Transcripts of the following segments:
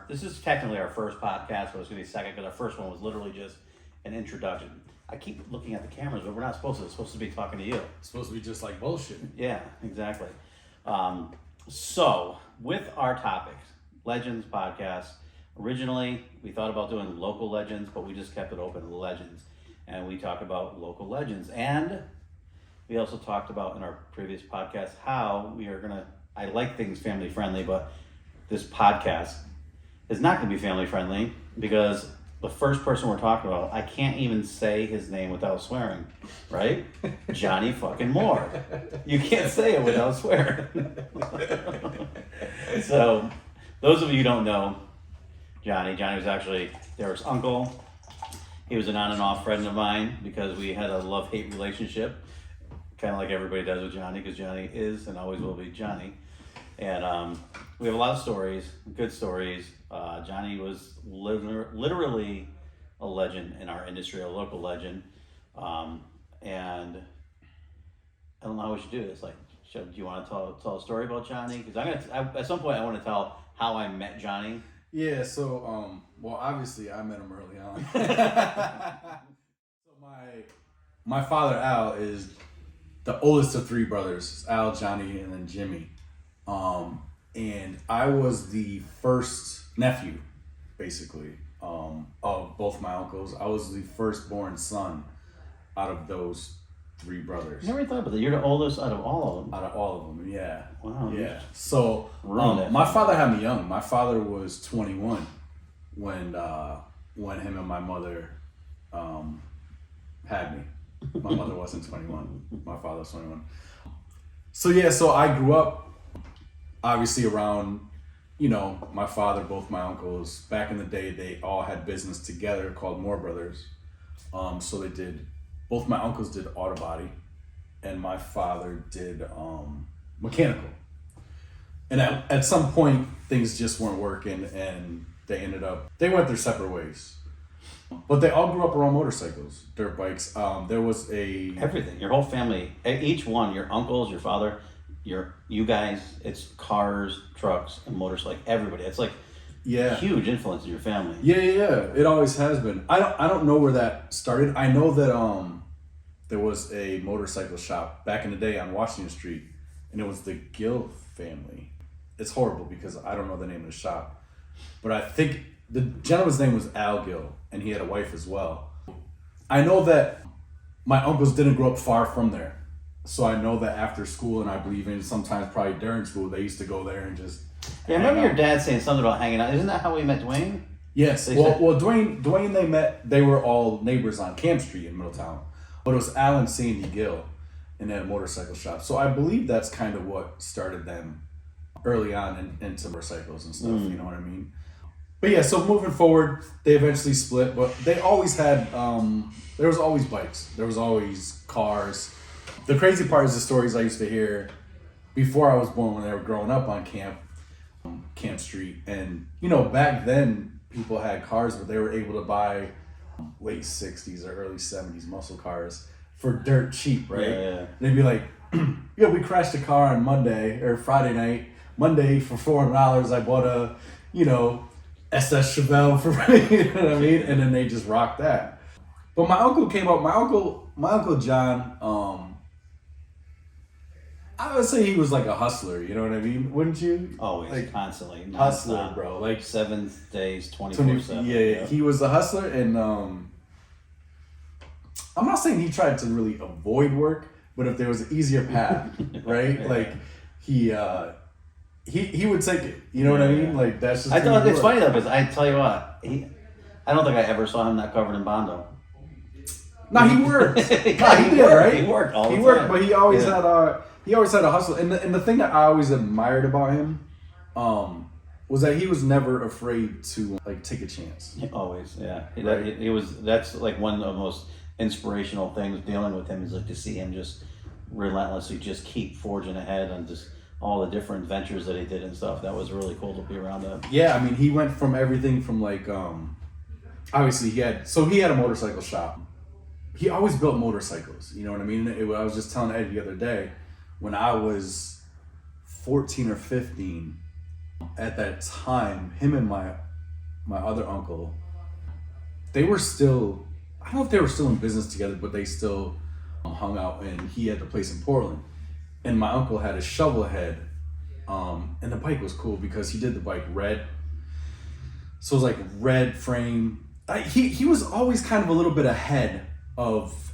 this is technically our first podcast, but it's going to be second because our first one was literally just an introduction. I keep looking at the cameras, but we're not supposed to. It's supposed to be talking to you. It's supposed to be just like bullshit. Yeah, exactly. So, with our topics, Legends podcast, originally we thought about doing local legends, but we just kept it open to legends. And we talk about local legends. And we also talked about in our previous podcast how we are going to, I like things family friendly, but this podcast is not going to be family friendly because the first person we're talking about, I can't even say his name without swearing, right? Johnny fucking Moore. You can't say it without swearing. So, those of you who don't know Johnny was actually Derek's uncle. He was an on and off friend of mine because we had a love-hate relationship, kind of like everybody does with Johnny, because Johnny is and always will be Johnny. And we have a lot of stories, good stories. Johnny was literally a legend in our industry, a local legend. And I don't know how we should do this. Like, do you want to tell a story about Johnny? Because at some point I want to tell how I met Johnny. Yeah. So, well, obviously I met him early on. So my father Al is the oldest of three brothers: Al, Johnny, and then Jimmy. And I was the first nephew, basically, of both my uncles. I was the firstborn son out of those three brothers. You never thought about that. You're the oldest out of all of them. Out of all of them, yeah. Wow. Yeah. So my father had me young. My father was 21 when him and my mother had me. My mother wasn't 21. My father was 21. So yeah, so I grew up obviously around, my father, both my uncles. Back in the day, they all had business together called Moore Brothers. So both my uncles did auto body, and my father did mechanical. And at some point, things just weren't working, and they went their separate ways. But they all grew up around motorcycles, dirt bikes. There was everything. Your whole family, each one, your uncles, your father, you guys, it's cars, trucks, and motorcycles. Like everybody, it's like huge influence in your family. Yeah. It always has been. I don't know where that started. I know that there was a motorcycle shop back in the day on Washington Street, and it was the Gill family. It's horrible because I don't know the name of the shop, but I think the gentleman's name was Al Gill, and he had a wife as well. I know that my uncles didn't grow up far from there. So I know that after school, and I believe in sometimes probably during school, they used to go there and just. Yeah, I remember your dad saying something about hanging out. Isn't that how we met Dwayne? Yes. Well, Dwayne, they met. They were all neighbors on Camp Street in Middletown, but it was Al and Sandy Gill, and they had a motorcycle shop. So I believe that's kind of what started them early on into motorcycles and stuff. You know what I mean? But yeah, so moving forward, they eventually split, but they always had. There was always bikes. There was always cars. The crazy part is the stories I used to hear before I was born when they were growing up on Camp Street. And, back then people had cars, but they were able to buy late 60s or early 70s muscle cars for dirt cheap, right? Yeah. They'd be like, we crashed a car on Monday or Friday night. Monday for $400, I bought a, SS Chevelle for, you know what I mean? And then they just rocked that. But my uncle came up, my uncle John, I would say he was like a hustler, you know what I mean? Wouldn't you? Always, like, constantly. Hustler, bro. Like 7 days, 24/7. Yeah, he was a hustler, and I'm not saying he tried to really avoid work, but if there was an easier path, right? Yeah. Like he would take it. You know what I mean? Like that's just. I thought it's funny though, because I tell you what, I don't think I ever saw him not covered in Bondo. No, he worked. He did, right? He worked all the time. He worked, but he always had a hustle. And the thing that I always admired about him was that he was never afraid to like take a chance. Always, yeah. Right? That's like one of the most inspirational things dealing with him is like to see him just relentlessly just keep forging ahead and just all the different ventures that he did and stuff. That was really cool to be around that. Yeah, I mean, he went from everything from like, obviously he had a motorcycle shop. He always built motorcycles, you know what I mean? I was just telling Eddie the other day, when I was 14 or 15, At that time, him and my other uncle, they were still, I don't know if they were still in business together, but they still hung out, and he had the place in Portland. And my uncle had a shovel head, and the bike was cool because he did the bike red. So it was like red frame. He was always kind of a little bit ahead of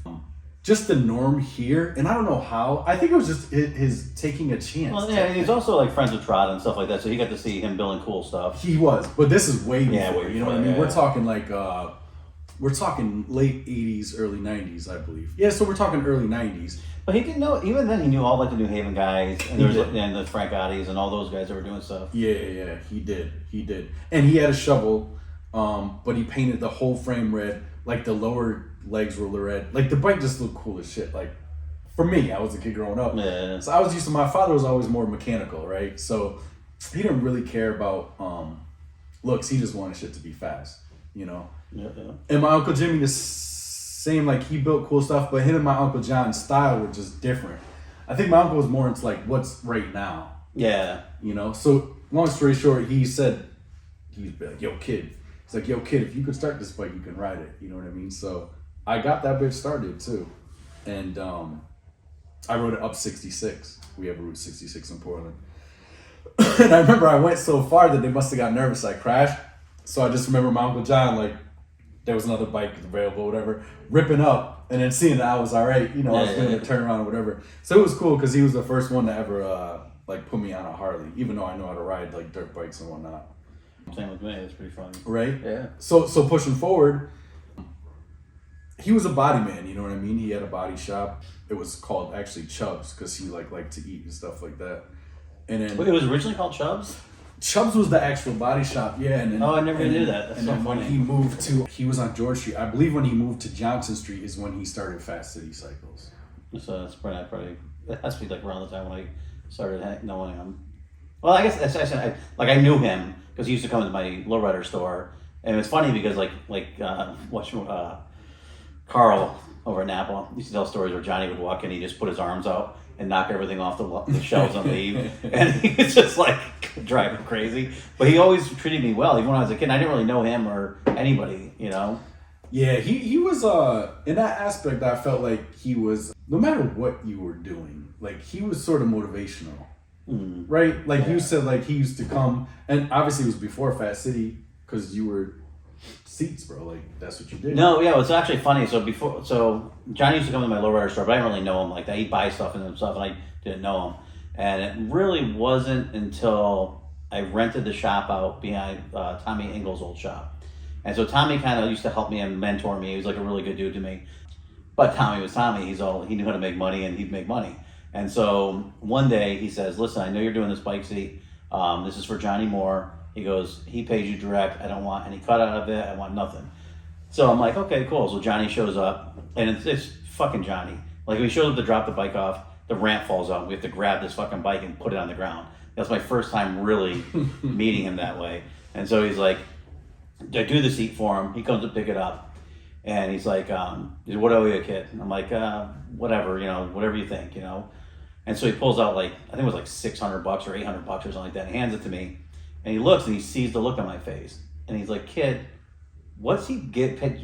just the norm here, and I don't know how. I think it was just his taking a chance. Well, yeah, he's also like friends with Trot and stuff like that, so he got to see him building cool stuff. He was, but this is way before. Yeah, way you know what I before, mean? yeah. We're talking like we're talking late '80s, early '90s, I believe. Yeah, so we're talking early '90s. But he didn't know. Even then, he knew all like the New Haven guys, and there was did. and the Frank Gottis and all those guys that were doing stuff. Yeah, he did, and he had a shovel, but he painted the whole frame red. Like the lower legs were red. Like the bike just looked cool as shit. Like for me, I was a kid growing up. Yeah. So I was used to, my father was always more mechanical, right? So he didn't really care about looks. He just wanted shit to be fast, you know? Yeah. And my Uncle Jimmy, the same, like he built cool stuff, but him and my Uncle John's style were just different. I think my uncle was more into like what's right now. Yeah. You know? So long story short, he said, he'd be like, yo kid. He's like, yo kid, if you could start this bike, you can ride it. You know what I mean? So I got that bitch started too. And I rode it up 66. We have Route 66 in Portland. And I remember I went so far that they must have got nervous. I crashed. So I just remember my Uncle John, like, there was another bike available, whatever, ripping up and then seeing that I was all right. You know, I was doing a turnaround or whatever. So it was cool because he was the first one to ever, like, put me on a Harley, even though I know how to ride, like, dirt bikes and whatnot. Same with me. It's pretty funny. Right? Yeah. So pushing forward, he was a body man, you know what I mean? He had a body shop. It was called actually Chubbs because he liked to eat and stuff like that. And then Wait, it was originally called Chubbs? Chubbs was the actual body shop, yeah. And then, Oh, I never knew that. That's and so then when funny. he was on George Street. I believe when he moved to Johnson Street is when he started Fast City Cycles. So that's probably it has to be like around the time when I started knowing him. Well, I guess that's actually I knew him because he used to come to my lowrider store, and it's funny because Carl over at Napa used to tell stories where Johnny would walk in, he just put his arms out and knock everything off the shelves and leave, and he was just like driving crazy. But he always treated me well, even when I was a kid. I didn't really know him or anybody, you know. Yeah, he was in that aspect. I felt like he was, no matter what you were doing, like he was sort of motivational, right? Like you said, like he used to come, and obviously it was before Fast City because you were seats, bro. Like that's what you did. No, yeah, it's actually funny. So Johnny used to come to my lowrider store, but I didn't really know him like that. He'd buy stuff and stuff, and I didn't know him. And it really wasn't until I rented the shop out behind Tommy Engel's old shop. And so Tommy kind of used to help me and mentor me. He was like a really good dude to me. But Tommy was Tommy. He knew how to make money, and he'd make money. And so one day he says, listen, I know you're doing this bike seat. This is for Johnny Moore. He goes, he pays you direct. I don't want any cut out of it. I want nothing. So I'm like, okay, cool. So Johnny shows up, and it's fucking Johnny. Like when he shows up to drop the bike off, the ramp falls out. We have to grab this fucking bike and put it on the ground. That's my first time really meeting him that way. And so he's like, I do the seat for him. He comes to pick it up, and he's like, what do I owe you, kid? And I'm like, whatever, whatever you think, And so he pulls out like, I think it was like $600 or $800 or something like that, and hands it to me. And he looks and he sees the look on my face, and he's like, kid, what's he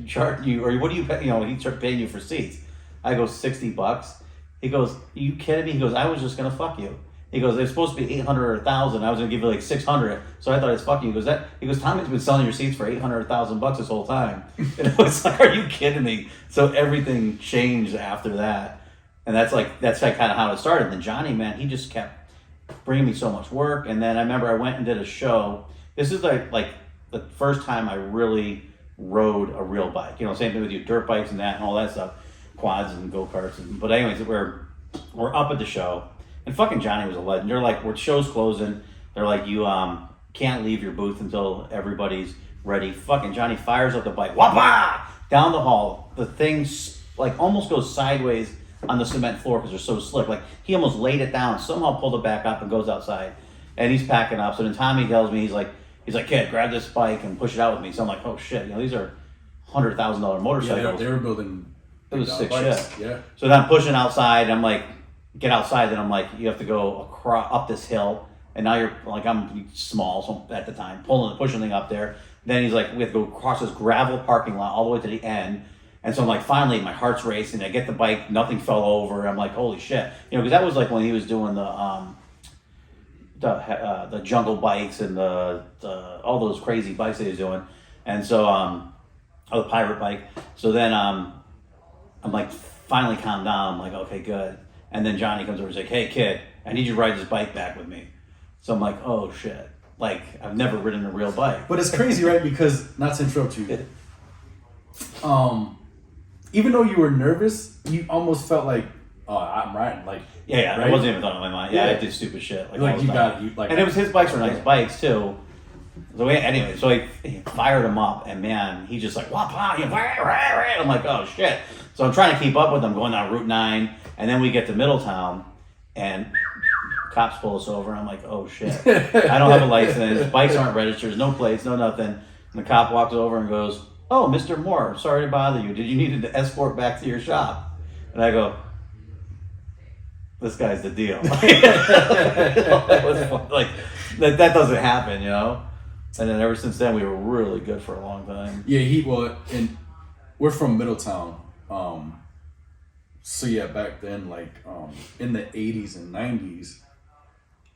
charge you, or what do you pay? He started paying you for seats. I go, $60. He goes, are you kidding me? He goes, I was just gonna fuck you. He goes, it's supposed to be 800 or 1,000. I was gonna give you like 600, so I thought it's fucking you. He goes, Tommy's been selling your seats for 800 or 1,000 bucks this whole time. And I was like, are you kidding me? So everything changed after that, and that's kind of how it started. And then Johnny, man, he just kept bringing me so much work. And then I remember I went and did a show. This is like the first time I really rode a real bike. Same thing with you, dirt bikes and that and all that stuff, quads and go-karts. But anyways, we're up at the show, and fucking Johnny was a legend. They're like, show's closing. They're like, you can't leave your booth until everybody's ready. Fucking Johnny fires up the bike, whapa, down the hall. The thing like almost goes sideways on the cement floor because they're so slick. Like he almost laid it down, somehow pulled it back up and goes outside. And he's packing up. So then Tommy tells me, he's like, kid, grab this bike and push it out with me. So I'm like, oh shit, these are $100,000 motorcycles. Yeah, they were building. It was sick bikes. shit. Yeah. So then I'm pushing outside. I'm like, get outside. Then I'm like, you have to go up this hill and now you're like, I'm small, so at the time, pushing the thing up there. Then he's like, we have to go across this gravel parking lot all the way to the end. And so I'm like, finally, my heart's racing. I get the bike, nothing fell over. I'm like, holy shit, because that was like when he was doing the jungle bikes and the all those crazy bikes that he was doing, and so the pirate bike. So then I'm like, finally calm down. I'm like, okay, good. And then Johnny comes over and says, like, hey kid, I need you to ride this bike back with me. So I'm like, oh shit, like I've never ridden a real bike. But it's crazy, right? Because, not to interrupt you, even though you were nervous, you almost felt like, oh, I'm riding. Like, yeah, right? It wasn't even thought on my mind. Yeah, I did stupid shit. Like you got it. And it was his bikes were nice bikes too. So anyway, so he fired him up, and man, he just like, wah, wah, I'm like, oh shit. So I'm trying to keep up with him going down Route 9, and then we get to Middletown, and cops pull us over, and I'm like, oh shit. I don't have a license, bikes aren't registered, no plates, no nothing. And the cop walks over and goes, oh, Mr. Moore, sorry to bother you. Did you need to escort back to your shop? And I go, this guy's the deal. That was fun. Like, that doesn't happen, And then ever since then, we were really good for a long time. Yeah, and we're from Middletown. So yeah, back then, like in the 80s and 90s,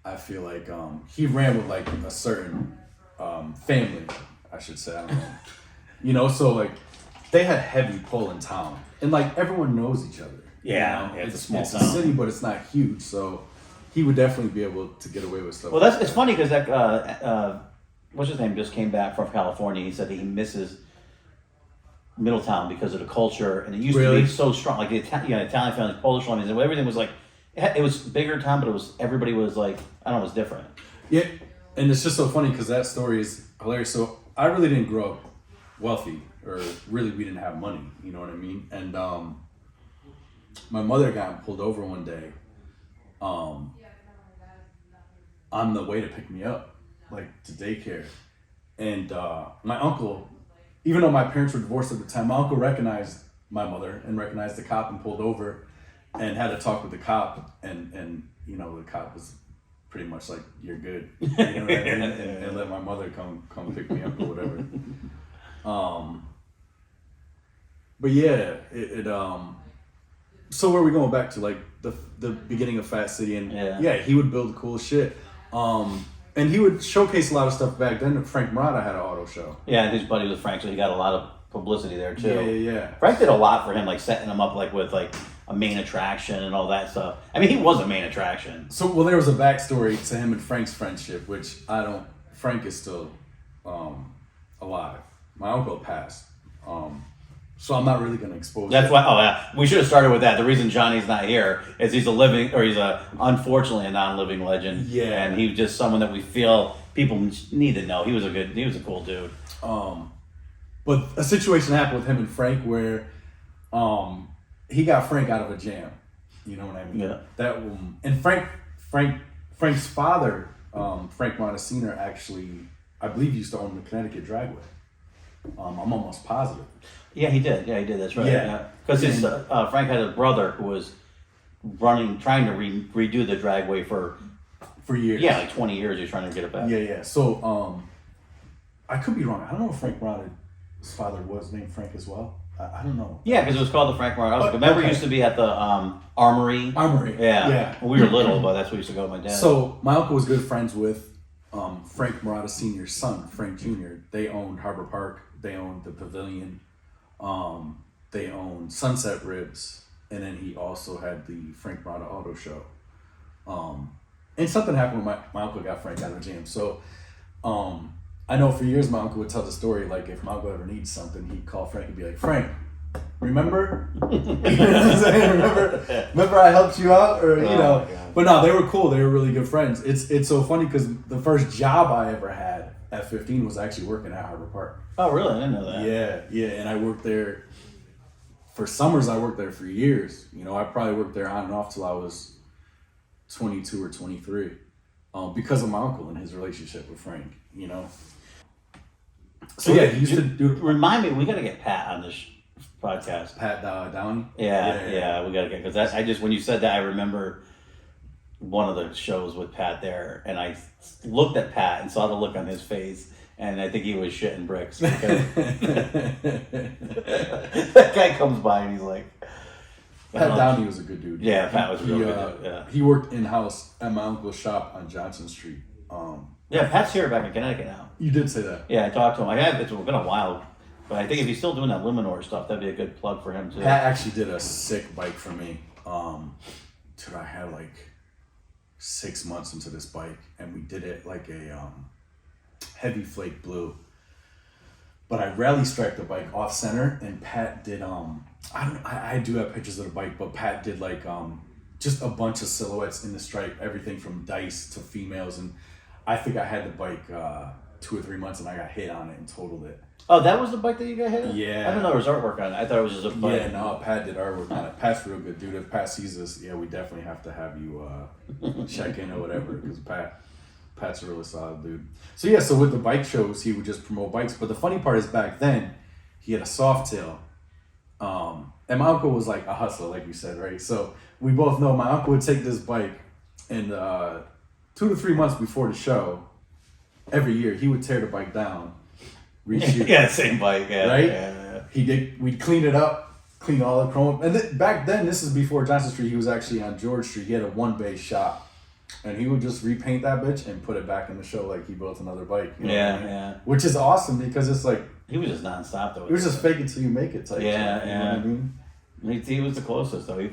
I feel like he ran with like a certain family, I should say. I don't know. So like they had heavy pull in town, and like everyone knows each other. Yeah, it's a small town. It's a city, but it's not huge, so he would definitely be able to get away with stuff. Well, it's funny because that what's his name just came back from California. He said that he misses Middletown because of the culture, and it used to be so strong. Like the Italian families, Polish families, and everything was like, it was bigger town, but everybody was like, I don't know, it was different. Yeah, and it's just so funny because that story is hilarious. So I really didn't grow up wealthy, or really we didn't have money. You know what I mean? And my mother got pulled over one day on the way to pick me up, like to daycare. And my uncle, even though my parents were divorced at the time, my uncle recognized my mother and recognized the cop and pulled over and had to talk with the cop. And the cop was pretty much like, you're good. You know what I mean? And let my mother come pick me up or whatever. But yeah, so where are we going back to, like the beginning of Fat City, and yeah, he would build cool shit, and he would showcase a lot of stuff back then. Frank Murata had an auto show. Yeah, and his buddy was Frank, so he got a lot of publicity there too. Yeah. Frank did a lot for him, like setting him up like with like a main attraction and all that stuff. I mean, he was a main attraction. So there was a backstory to him and Frank's friendship, which Frank is still alive. My uncle passed. So I'm not really going to expose That's why. Oh yeah, we should have started with that. The reason Johnny's not here is he's unfortunately a non-living legend. Yeah, and he's just someone that we feel people need to know. He was a cool dude. But a situation happened with him and Frank where, he got Frank out of a jam. You know what I mean? Yeah. And Frank's father, Frank Montesiner, actually, I believe, used to own the Connecticut dragway. I'm almost positive. Yeah, he did. That's right. Yeah, because Frank had a brother who was trying to redo the dragway for years. Yeah, like 20 years. He was trying to get it back. Yeah. So, I could be wrong. I don't know if Frank Murata's father was named Frank as well. I don't know. Yeah, because it was called the Frank Murata. Remember, it used to be at the Armory. Yeah. We were little, but that's where we used to go with my dad. So my uncle was good friends with Frank Murata Sr.'s son, Frank Jr. They owned Harbor Park. They owned the Pavilion. They owned Sunset Ribs, and then he also had the Frank Murata Auto Show. And something happened when my uncle got Frank out of the jam. So I know for years my uncle would tell the story, like if my uncle ever needs something, he'd call Frank and be like, Frank, remember? You know what I'm saying? Remember I helped you out? Or But no, they were cool. They were really good friends. It's so funny because the first job I ever had at 15 was actually working at Harbor Park. Oh, really? I didn't know that. Yeah. And I worked there for summers. I worked there for years. I probably worked there on and off till I was 22 or 23 because of my uncle and his relationship with Frank, So yeah, he used to do... Remind me, we got to get Pat on this podcast. Pat Downey? Yeah, we got to get... Because when you said that, I remember one of the shows with Pat there, and I looked at Pat and saw the look on his face, and I think he was shitting bricks. Because that guy comes by and he's like, Pat Downey was a good dude. Yeah, Pat was a real good dude. Yeah. He worked in-house at my uncle's shop on Johnson Street. Yeah, Pat's here back in Connecticut now. You did say that. Yeah, I talked to him. It's been a while, but I think if he's still doing that Luminor stuff, that'd be a good plug for him too. Pat actually did a sick bike for me. Dude, I had like 6 months into this bike, and we did it like a heavy flake blue. But I rally striped the bike off center, and Pat did I do have pictures of the bike, but Pat did like just a bunch of silhouettes in the stripe, everything from dice to females, and I think I had the bike 2 or 3 months, and I got hit on it and totaled it. Oh, that was the bike that you got hit on? Yeah. I didn't know there was artwork on it. I thought it was just a bike. Yeah, no, Pat did artwork on it. Pat's a real good dude. If Pat sees this, yeah, we definitely have to have you check in or whatever, because Pat's a really solid dude. So yeah, so with the bike shows, he would just promote bikes. But the funny part is back then, he had a soft tail. And my uncle was like a hustler, like you said, right? So we both know my uncle would take this bike, and 2 to 3 months before the show, every year, he would tear the bike down, reshoot. Yeah, same bike, yeah. Right? Yeah. We'd clean it up, clean all the chrome. And back then, this is before Johnson Street, he was actually on George Street. He had a one-bay shop. And he would just repaint that bitch and put it back in the show like he built another bike. You know what I mean? Yeah. Which is awesome, because it's like, He was just nonstop though. it was just fake it till you make it type Yeah, stuff, you know what I mean? He was the closest though.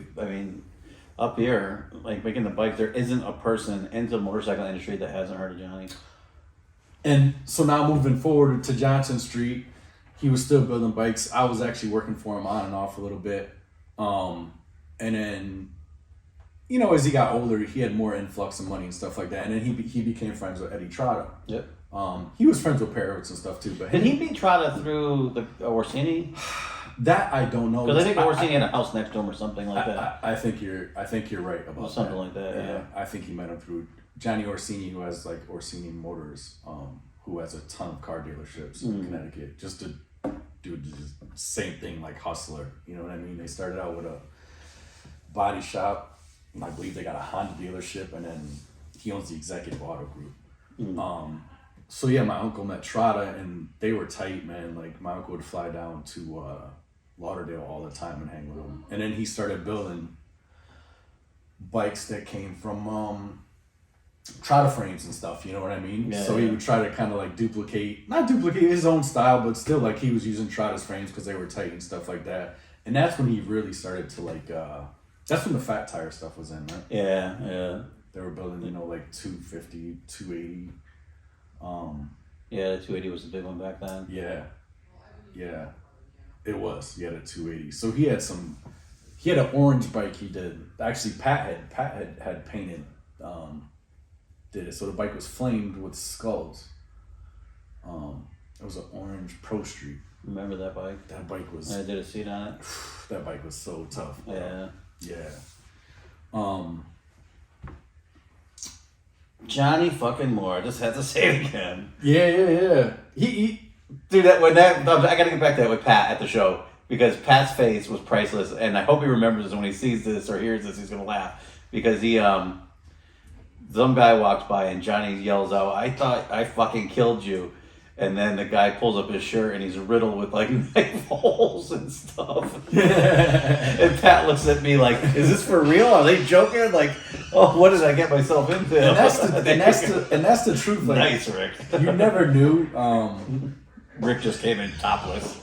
Up here, like making the bike, there isn't a person into the motorcycle industry that hasn't heard of Johnny. And so now moving forward to Johnson Street, he was still building bikes. I was actually working for him on and off a little bit. And then, you know, as he got older, he had more influx of money and stuff like that. And then he became friends with Eddie Trotta. Yep. He was friends with Parrots and stuff too. But Did he meet Trotta through the Orsini? That I don't know. Because I think Orsini had a house next to him or something like that. I think you're right about Or something like that, yeah. I think he met him through Johnny Orsini, who has like Orsini Motors, who has a ton of car dealerships in Connecticut, just to do the same thing like Hustler. You know what I mean? They started out with a body shop, and I believe they got a Honda dealership, and then he owns the Executive Auto Group. So yeah, my uncle met Trotta, and they were tight, man. Like my uncle would fly down to Lauderdale all the time and hang with him. And then he started building bikes that came from Trotta frames and stuff, you know what I mean? Yeah, so he would try to kind of like not duplicate his own style, but still like he was using Trotta's frames because they were tight and stuff like that. And that's when he really started to like, that's when the fat tire stuff was in, right? Yeah. They were building, you know, like 250, 280. Yeah, the 280 was the big one back then. Yeah. It was. He had a 280. So he had an orange bike he did. Actually, Pat had painted, did it. So the bike was flamed with skulls. It was an orange Pro Street. Remember that bike? That bike was... I did a seat on it. That bike was so tough. Bro. Yeah. Johnny fucking Moore. I just had to say it again. Yeah. Dude, I gotta get back to that with Pat at the show, because Pat's face was priceless, and I hope he remembers this when he sees this or hears this. He's gonna laugh, because some guy walks by and Johnny yells out, "I thought I fucking killed you," and then the guy pulls up his shirt and he's riddled with like knife holes and stuff. And Pat looks at me like, "Is this for real? Are they joking? Like, oh, what did I get myself into?" And that's the truth. Like, nice, Rick. You never knew. Rick just came in topless.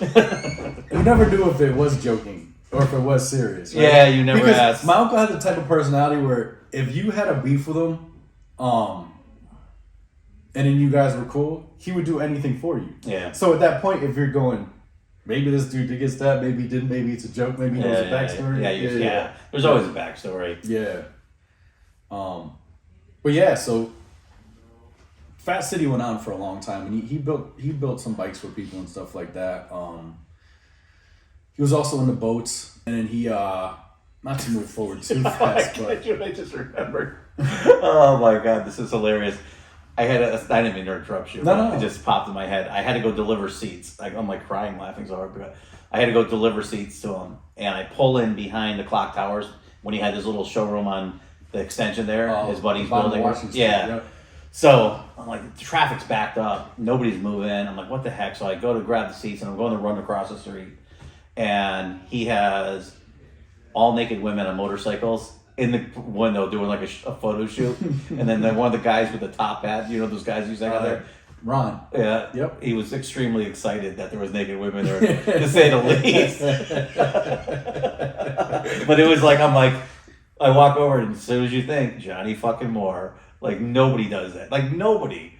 You never knew if it was joking or if it was serious. Right? Yeah, you never asked. My uncle had the type of personality where if you had a beef with him, and then you guys were cool, he would do anything for you. Yeah. So at that point, if you're going, maybe this dude did get stabbed, maybe he didn't, maybe it's a joke, maybe there's a backstory. Yeah. There's always a backstory. Yeah. But yeah, so Fat City went on for a long time, and he built some bikes for people and stuff like that. He was also in the boats, and then he not to move forward too fast, but I just remembered. Oh my god, this is hilarious. I didn't mean to interrupt you. No. It just popped in my head. I had to go deliver seats. I'm like crying, laughing so hard. But I had to go deliver seats to him, and I pull in behind the clock towers when he had his little showroom on the extension there. His buddy's bottom of building. Washington Street, Yeah. yep. So I'm like, the traffic's backed up. Nobody's moving. I'm like, what the heck? So I go to grab the seats and I'm going to run across the street. And he has all naked women on motorcycles in the window doing like a photo shoot. And then one of the guys with the top hat, you know, those guys you sang out there. Ron. Yeah. Yep. He was extremely excited that there was naked women there, to say the least. But it was like, I'm like, I walk over and as soon as you think, Johnny fucking Moore, like nobody does that. Like nobody.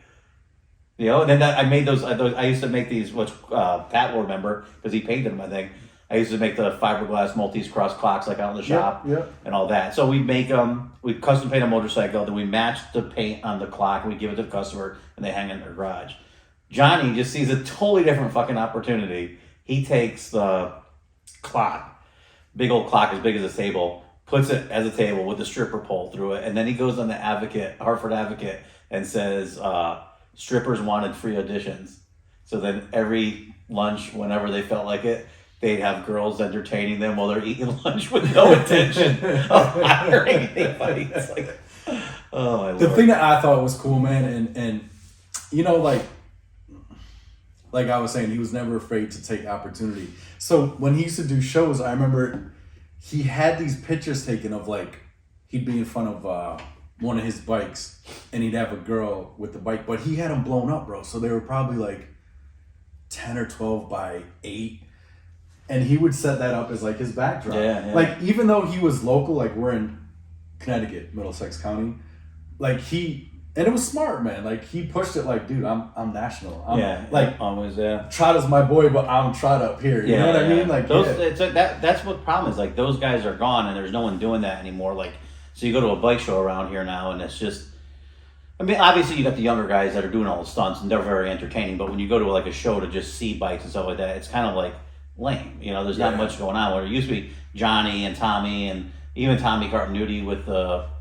You know, and then I made those, I used to make these, which Pat will remember, because he painted them, I think. I used to make the fiberglass Maltese cross clocks like out in the shop and all that. So we make them, we custom paint a motorcycle, then we match the paint on the clock, and we give it to the customer, and they hang it in their garage. Johnny just sees a totally different fucking opportunity. He takes the clock, big old clock as big as a table, puts it as a table with the stripper pole through it, and then he goes on the Hartford Advocate, and says, strippers wanted free auditions. So then every lunch, whenever they felt like it, they'd have girls entertaining them while they're eating lunch with no intention of hiring anybody. It's like, oh my lord. The thing that I thought was cool, man, and you know, like I was saying, he was never afraid to take opportunity. So when he used to do shows, I remember he had these pictures taken of like, he'd be in front of one of his bikes and he'd have a girl with the bike, but he had them blown up, bro. So they were probably like 10 or 12 by 8. And he would set that up as like his backdrop. Yeah. Like even though he was local, like we're in Connecticut, Middlesex County, like and it was smart, man. Like he pushed it like, dude, I'm national. Like always Trotta's my boy, but I'm Trotta up here. You know what I mean? Like that's what the problem is. Like those guys are gone and there's no one doing that anymore. Like so you go to a bike show around here now and it's just, I mean, obviously you got the younger guys that are doing all the stunts and they're very entertaining, but when you go to like a show to just see bikes and stuff like that, it's kind of like lame. You know, there's not much going on. Where it used to be Johnny and Tommy and even Tommy Cartanuti with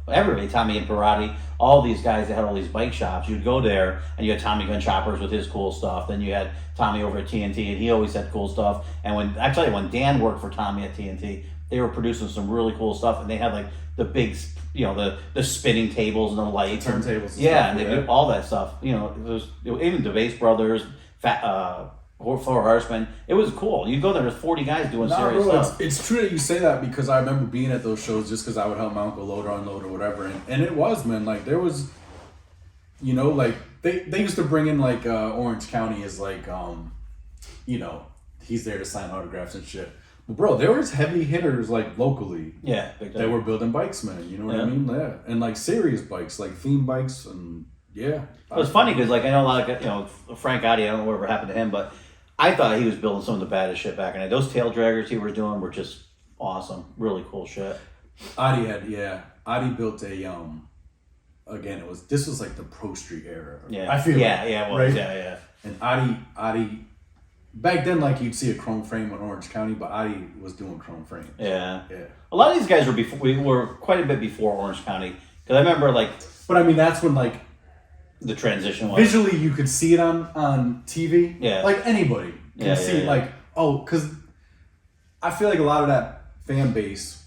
everybody, Tommy and Parati, all these guys that had all these bike shops. You'd go there and you had Tommy Gun Choppers with his cool stuff. Then you had Tommy over at TNT and he always had cool stuff. And when Dan worked for Tommy at TNT, they were producing some really cool stuff and they had like the big, you know, the spinning tables and the lights, turntables, and they do all that stuff. You know, even the Bass Brothers, Four Horsemen. It was cool. You go there, there's 40 guys doing serious stuff. It's true that you say that because I remember being at those shows just because I would help my uncle load or unload or whatever, and it was, man, like there was, you know, like they used to bring in like Orange County as like, you know, he's there to sign autographs and shit. But bro, there was heavy hitters like locally. Yeah, they were building bikes, man. You know what I mean? Yeah, and like serious bikes, like theme bikes, and yeah. It was funny because like I know a lot of, you know, Frank Gotti. I don't know whatever happened to him, but I thought he was building some of the baddest shit back in the day. Those tail draggers he was doing were just awesome, really cool shit. Adi built a again, this was like the Pro Street era. Yeah, I feel it was, right? Yeah. And Adi, back then, like you'd see a chrome frame in Orange County, but Adi was doing chrome frames. Yeah. A lot of these guys were quite a bit before Orange County because I remember like. But I mean, that's when like. The transition was. Visually, you could see it on TV. Yeah. Like anybody can see like, oh, because I feel like a lot of that fan base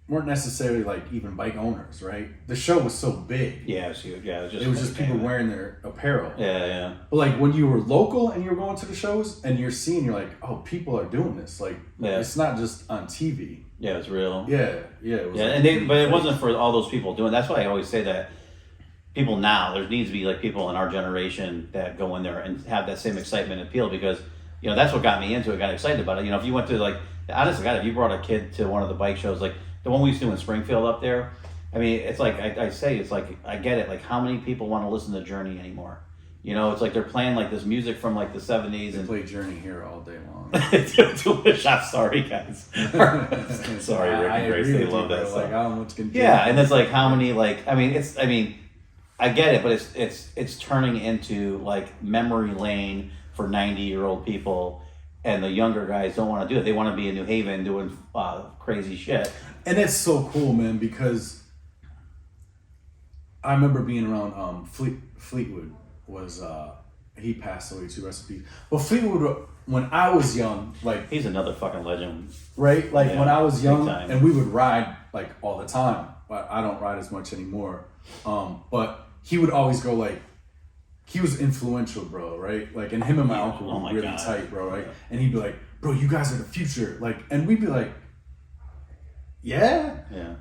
weren't necessarily like even bike owners, right? The show was so big. Yeah, it was huge. Yeah, it was just people wearing their apparel. Yeah. But like when you were local and you were going to the shows and you're seeing, you're like, oh, people are doing this. Like, it's not just on TV. Yeah, it's real. Yeah. It was but it wasn't for all those people doing. That's why I always say that. People now, there needs to be like people in our generation that go in there and have that same excitement and appeal because, you know, that's what got me into it, got excited about it. You know, if you went to like, honestly, God, if you brought a kid to one of the bike shows, like the one we used to do in Springfield up there, I mean, it's like, I say, it's like, I get it. Like how many people want to listen to Journey anymore? You know, it's like they're playing like this music from like the 70s. They play Journey here all day long. I'm sorry, guys. Sorry, Rick and Grace, they love that stuff. Like, and it's like how many, like, I get it, but it's turning into like memory lane for 90-year-old people, and the younger guys don't want to do it. They want to be in New Haven doing crazy shit. And it's so cool, man, because I remember being around Fleetwood was he passed away too, rest in peace. But Fleetwood, when I was young, like he's another fucking legend, right? Like when I was young, time. and we would ride like all the time. I don't ride as much anymore. But he would always go like, he was influential, bro, right? Like, and him and my uncle were really tight, bro, right? And he'd be like, bro, you guys are the future. Like, and we'd be like, yeah.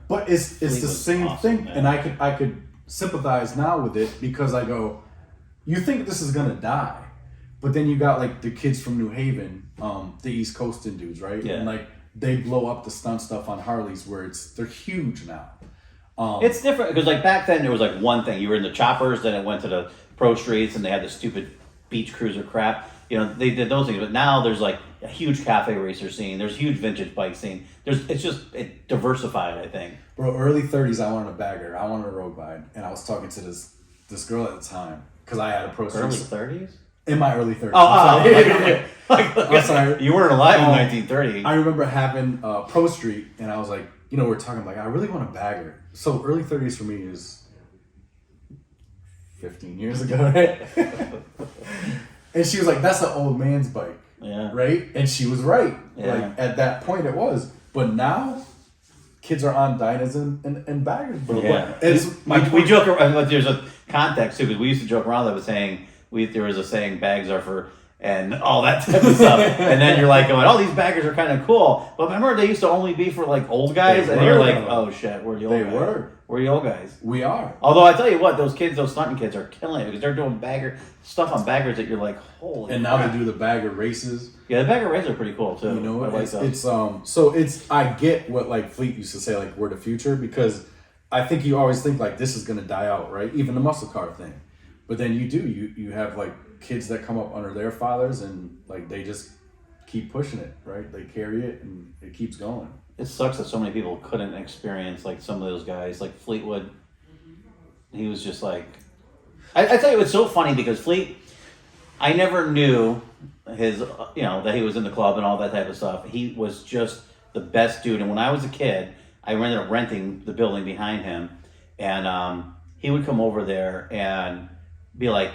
But it's the same thing. Man. And I could sympathize now with it because I go, you think this is gonna die, but then you got like the kids from New Haven, the East Coastin dudes, right? Yeah. And like they blow up the stunt stuff on Harleys where they're huge now. It's different because like back then there was like one thing. You were in the choppers, then it went to the pro streets, and they had the stupid beach cruiser crap. You know, they did those things, but now there's like a huge cafe racer scene. There's a huge vintage bike scene. It's diversified, I think. Bro, early 30s, I wanted a bagger. I wanted a road glide, and I was talking to this girl at the time because I had a pro street. Early 30s? In my early 30s. I'm sorry. You weren't alive in 1930. I remember having Pro Street, and I was like, you know, we're talking like, I really want a bagger. So early 30s for me is 15 years ago, right? And she was like, that's an old man's bike. Yeah. Right? And she was right. Yeah. Like, at that point it was. But now, kids are on Dynas and baggers, bro. Yeah. We joke around, there's a context too, because we used to joke around that was saying, there was a saying, bags are for, and all that type of stuff. And then you're like going, oh, these baggers are kind of cool. But remember, they used to only be for like old guys, and you're like, oh shit, we're the old guys. We're the old guys. We are. Although I tell you what, those stunting kids are killing it because they're doing stuff on baggers that you're like, holy. And now they do the bagger races. Yeah, the bagger races are pretty cool too. You know what? I get what like Fleet used to say, like we're the future, because I think you always think like this is gonna die out, right? Even the muscle car thing. But then you have like kids that come up under their fathers and like they just keep pushing it, right? They carry it and it keeps going. It sucks that so many people couldn't experience like some of those guys, like Fleetwood. He was just like, I tell you, it's so funny because Fleet, I never knew his, that he was in the club and all that type of stuff. He was just the best dude. And when I was a kid, I ended up renting the building behind him, and he would come over there and be like,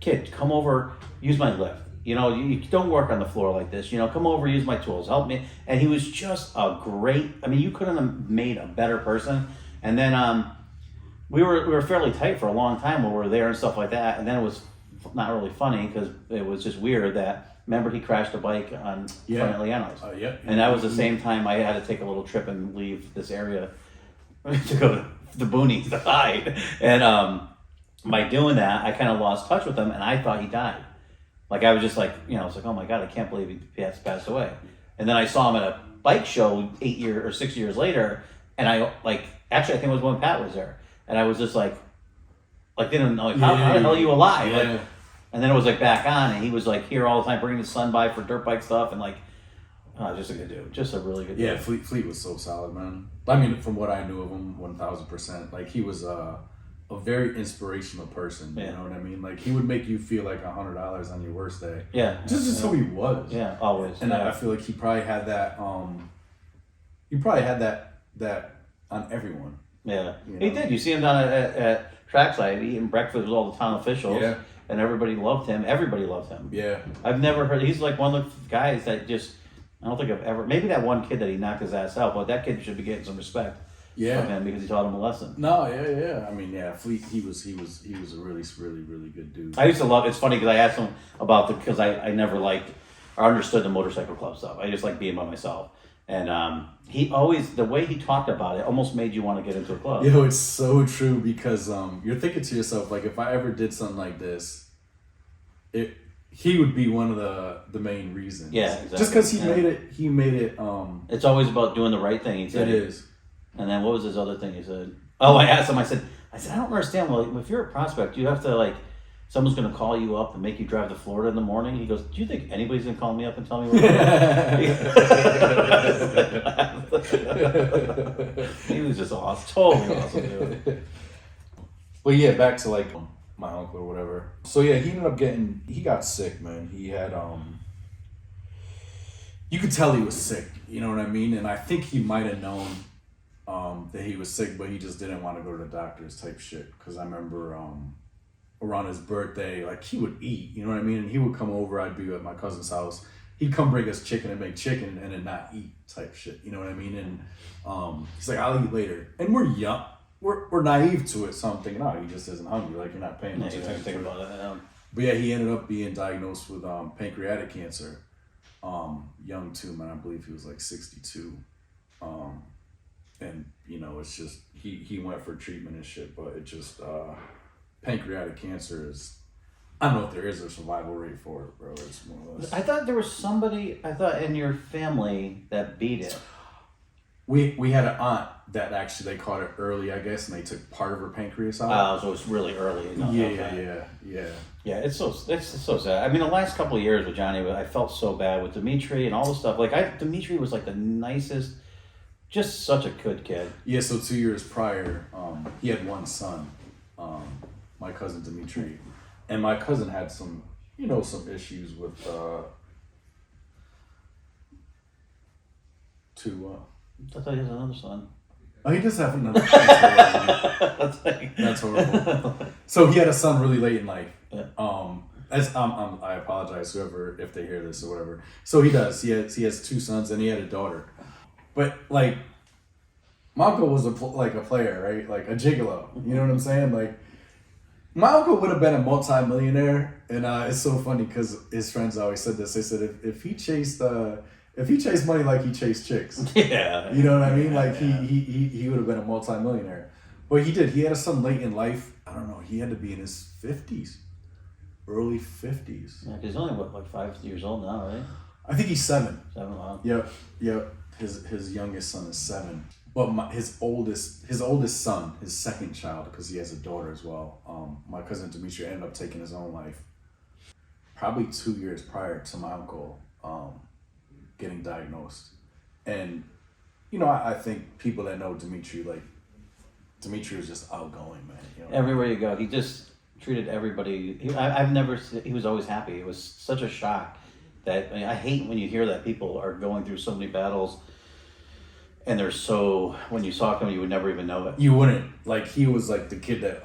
kid, come over, use my lift. You don't work on the floor like this. Come over, use my tools, help me. And he was just a great, you couldn't have made a better person. And then we were fairly tight for a long time when we were there and stuff like that. And then it was not really funny because it was just weird that, remember, he crashed a bike on front of Leano's. And that was the same time I had to take a little trip and leave this area to go to the boonies to hide. And by doing that, I kind of lost touch with him, and I thought he died. Like, I was just like, it's like, oh my God, I can't believe he passed away. And then I saw him at a bike show 6 years later, and actually, I think it was when Pat was there. And I was just like didn't know, how the hell are you alive? Yeah. And then it was like back on, and he was like here all the time, bringing his son by for dirt bike stuff, and just a good dude. Just a really good dude. Yeah, Fleet was so solid, man. From what I knew of him, 1000%. Like, he was a very inspirational person. You know what I mean? Like, he would make you feel like $100 on your worst day. Yeah. Just who he was. Yeah, always. And I feel like he probably had that. That on everyone. Yeah, he did. You see him down at trackside eating breakfast with all the town officials. Yeah. And everybody loved him. Everybody loved him. Yeah. I've never heard. He's like one of the guys that just. I don't think I've ever. Maybe that one kid that he knocked his ass out, but that kid should be getting some respect. Yeah. From him because he taught him a lesson. No, yeah. Fleet, he was a really, really, really good dude. I used to love. It's funny because I asked him about because I never liked or understood the motorcycle club stuff. I just like being by myself, and he always the way he talked about it almost made you want to get into a club. Yo, it's so true because you're thinking to yourself like, if I ever did something like this, he would be one of the main reasons. Yeah, exactly. Just because he made it. It's always about doing the right thing. He said it is. And then what was his other thing he said? Oh, I asked him. I said, I don't understand. Well, if you're a prospect, you have to someone's going to call you up and make you drive to Florida in the morning. He goes, do you think anybody's going to call me up and tell me what He was just awesome. Totally awesome, dude. But yeah, back to my uncle or whatever. So yeah, he ended up he got sick, man. He had, you could tell he was sick, you know what I mean? And I think he might have known that he was sick, but he just didn't want to go to the doctors type shit. Because I remember around his birthday, he would eat, you know what I mean? And he would come over, I'd be at my cousin's house. he'd come bring us chicken and make chicken and then not eat type shit. You know what I mean? And he's like, I'll eat later. And we're young. We're naive to it, so I'm thinking, oh, he just isn't hungry. Like, you're not paying much attention to it. About it. But yeah, he ended up being diagnosed with pancreatic cancer. Young too, man. I believe he was like 62. And you know, it's just he went for treatment and shit, but it just pancreatic cancer is, I don't know if there is a survival rate for it, bro. It's one of those. I thought there was somebody in your family that beat it. We had an aunt that actually, they caught it early, I guess, and they took part of her pancreas out. Oh, so it's really early. Yeah. Yeah, it's so sad. I mean, the last couple of years with Johnny, I felt so bad with Dimitri and all the stuff. Like, Dimitri was like the nicest, just such a good kid. Yeah, so 2 years prior, he had one son, my cousin Dimitri, and my cousin had some issues with I thought he has another son. Oh, he does have another son. That's horrible. So he had a son really late in life. Yeah. I apologize whoever if they hear this or whatever. So he does. He has two sons and he had a daughter. But like, my uncle was a player, right? Like a gigolo. You know what I'm saying? Like, my uncle would have been a multi-millionaire, and it's so funny because his friends always said this. They said if he chased money like he chased chicks, yeah, you know what I mean? Like he would have been a multi-millionaire. But he did. He had a son late in life. I don't know. He had to be in his 50s, early 50s. Yeah, he's only like 5 years old now, right? I think he's 7. 7, wow. Yep. His youngest son is 7. But his oldest son, his second child, because he has a daughter as well. My cousin Dimitri ended up taking his own life, probably 2 years prior to my uncle getting diagnosed. And I think people that know Dimitri, like, Dimitri was just outgoing, man. Everywhere you go, he just treated everybody. He was always happy. It was such a shock that I hate when you hear that people are going through so many battles. And when you saw him, you would never even know it. You wouldn't. Like, he was like the kid that,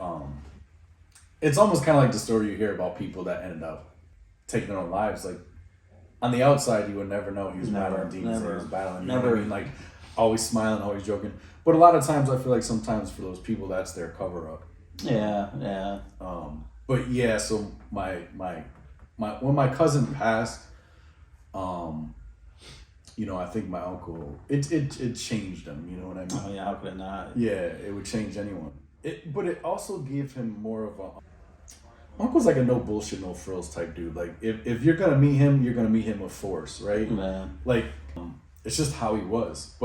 it's almost kind of like the story you hear about people that ended up taking their own lives. Like, on the outside, you would never know he was battling demons. He was battling, know what I mean? Like, always smiling, always joking. But a lot of times, I feel like sometimes for those people, that's their cover up. Yeah. But yeah, so my when my cousin passed, I think my uncle, it changed him, you know what I mean? Oh yeah, how could it not? Yeah, it would change anyone. But it also gave him more of a, my uncle's like a no bullshit, no frills type dude. Like, if you're gonna meet him, you're gonna meet him with force, right? Man. Like, it's just how he was.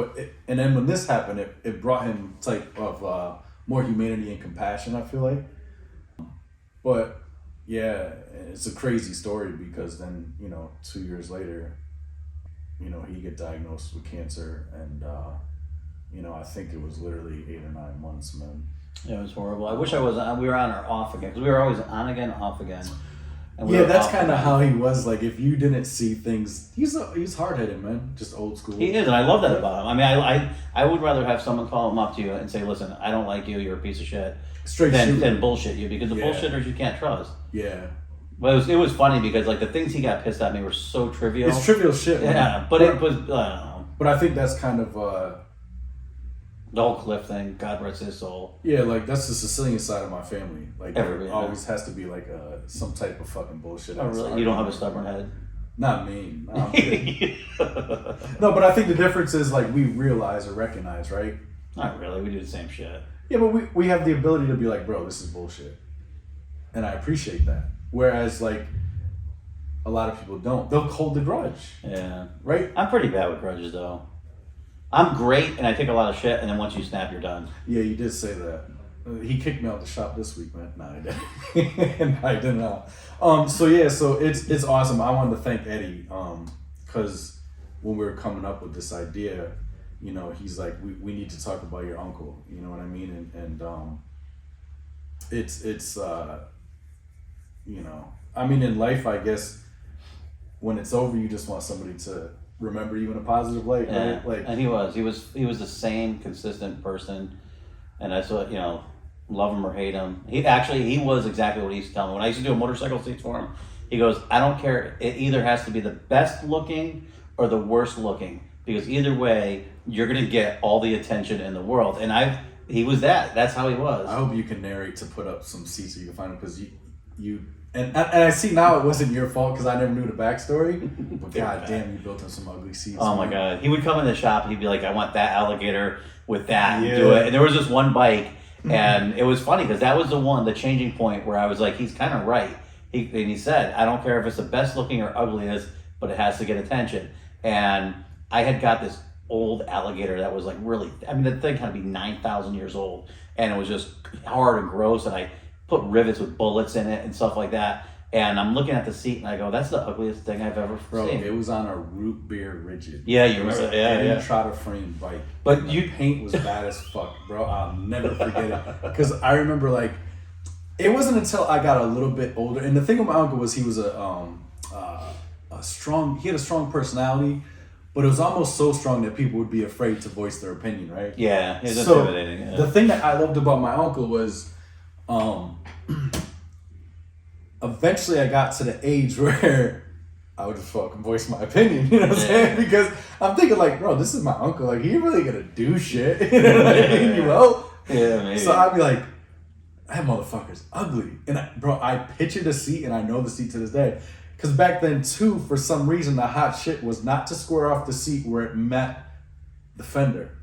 And then when this happened, it brought him type of more humanity and compassion, I feel like. But yeah, it's a crazy story because then, 2 years later, he get diagnosed with cancer, and I think it was literally 8 or 9 months, man. Yeah, it was horrible. I wish we were on or off again, because we were always on again, off again. Yeah, that's kind of how he was. Like, if you didn't see things, he's hard-headed, man. Just old school. He is, and I love that about him. I mean, I would rather have someone call him up to you and say, listen, I don't like you, you're a piece of shit, than bullshit you, because the bullshitters you can't trust. Yeah. But it was funny because, like, the things he got pissed at me were so trivial. It's trivial shit, man. Yeah, but it was, I don't know. But I think that's kind of... the whole Cliff thing, God rest his soul. Yeah, like, that's the Sicilian side of my family. Like, there always yeah. has to be, like, some type of fucking bullshit. Oh, really? You don't have a stubborn head? Not me. No, I'm kidding. No, but I think the difference is, like, we realize or recognize, right? Not really. We do the same shit. Yeah, but we have the ability to be like, bro, this is bullshit. And I appreciate that. Whereas, like, a lot of people don't. They'll hold the grudge. Yeah. Right? I'm pretty bad with grudges, though. I'm great, and I take a lot of shit, and then once you snap, you're done. Yeah, you did say that. He kicked me out the shop this week, man. No, I didn't. I did not. So it's awesome. I wanted to thank Eddie, because when we were coming up with this idea, he's like, we need to talk about your uncle. You know what I mean? And it's I mean, in life, I guess, when it's over, you just want somebody to remember you in a positive light, yeah. right? Like, and he was the same consistent person, and I saw, love him or hate him. He was exactly what he used to tell me. When I used to do a motorcycle seats for him, He goes, I don't care. It either has to be the best looking or the worst looking, because either way, you're gonna get all the attention in the world. And he was that. That's how he was. I hope you can narrate to put up some seats so you can find them, because you and I see now it wasn't your fault because I never knew the backstory. But god damn, you built up some ugly seats. Oh my god, he would come in the shop and he'd be like, I want that alligator with that, Yeah. and do it. And there was this one bike, and it was funny because that was the changing point where I was like, he's kind of right. He said, I don't care if it's the best looking or ugliest, but it has to get attention. And I had got this old alligator that was like really, I mean, the thing had to be 9,000 years old, and it was just hard and gross, and I put rivets with bullets in it and stuff like that. And I'm looking at the seat and I go, that's the ugliest thing I've ever seen. It was on a root beer rigid. Yeah, you remember? Yeah. Trotter frame bike. But the paint was bad as fuck, bro. I'll never forget it. Because I remember, like, it wasn't until I got a little bit older. And the thing with my uncle was he was he had a strong personality, but it was almost so strong that people would be afraid to voice their opinion, right? Yeah, it's so intimidating. Yeah. The thing that I loved about my uncle was, eventually I got to the age where I would just fucking voice my opinion, you know what I'm saying? Because I'm thinking like, bro, this is my uncle. Like, he really gonna do shit, you know what I mean? You know? Yeah, maybe. So I'd be like, that motherfucker's ugly. And I pictured the seat, and I know the seat to this day. Because back then, too, for some reason, the hot shit was not to square off the seat where it met the fender.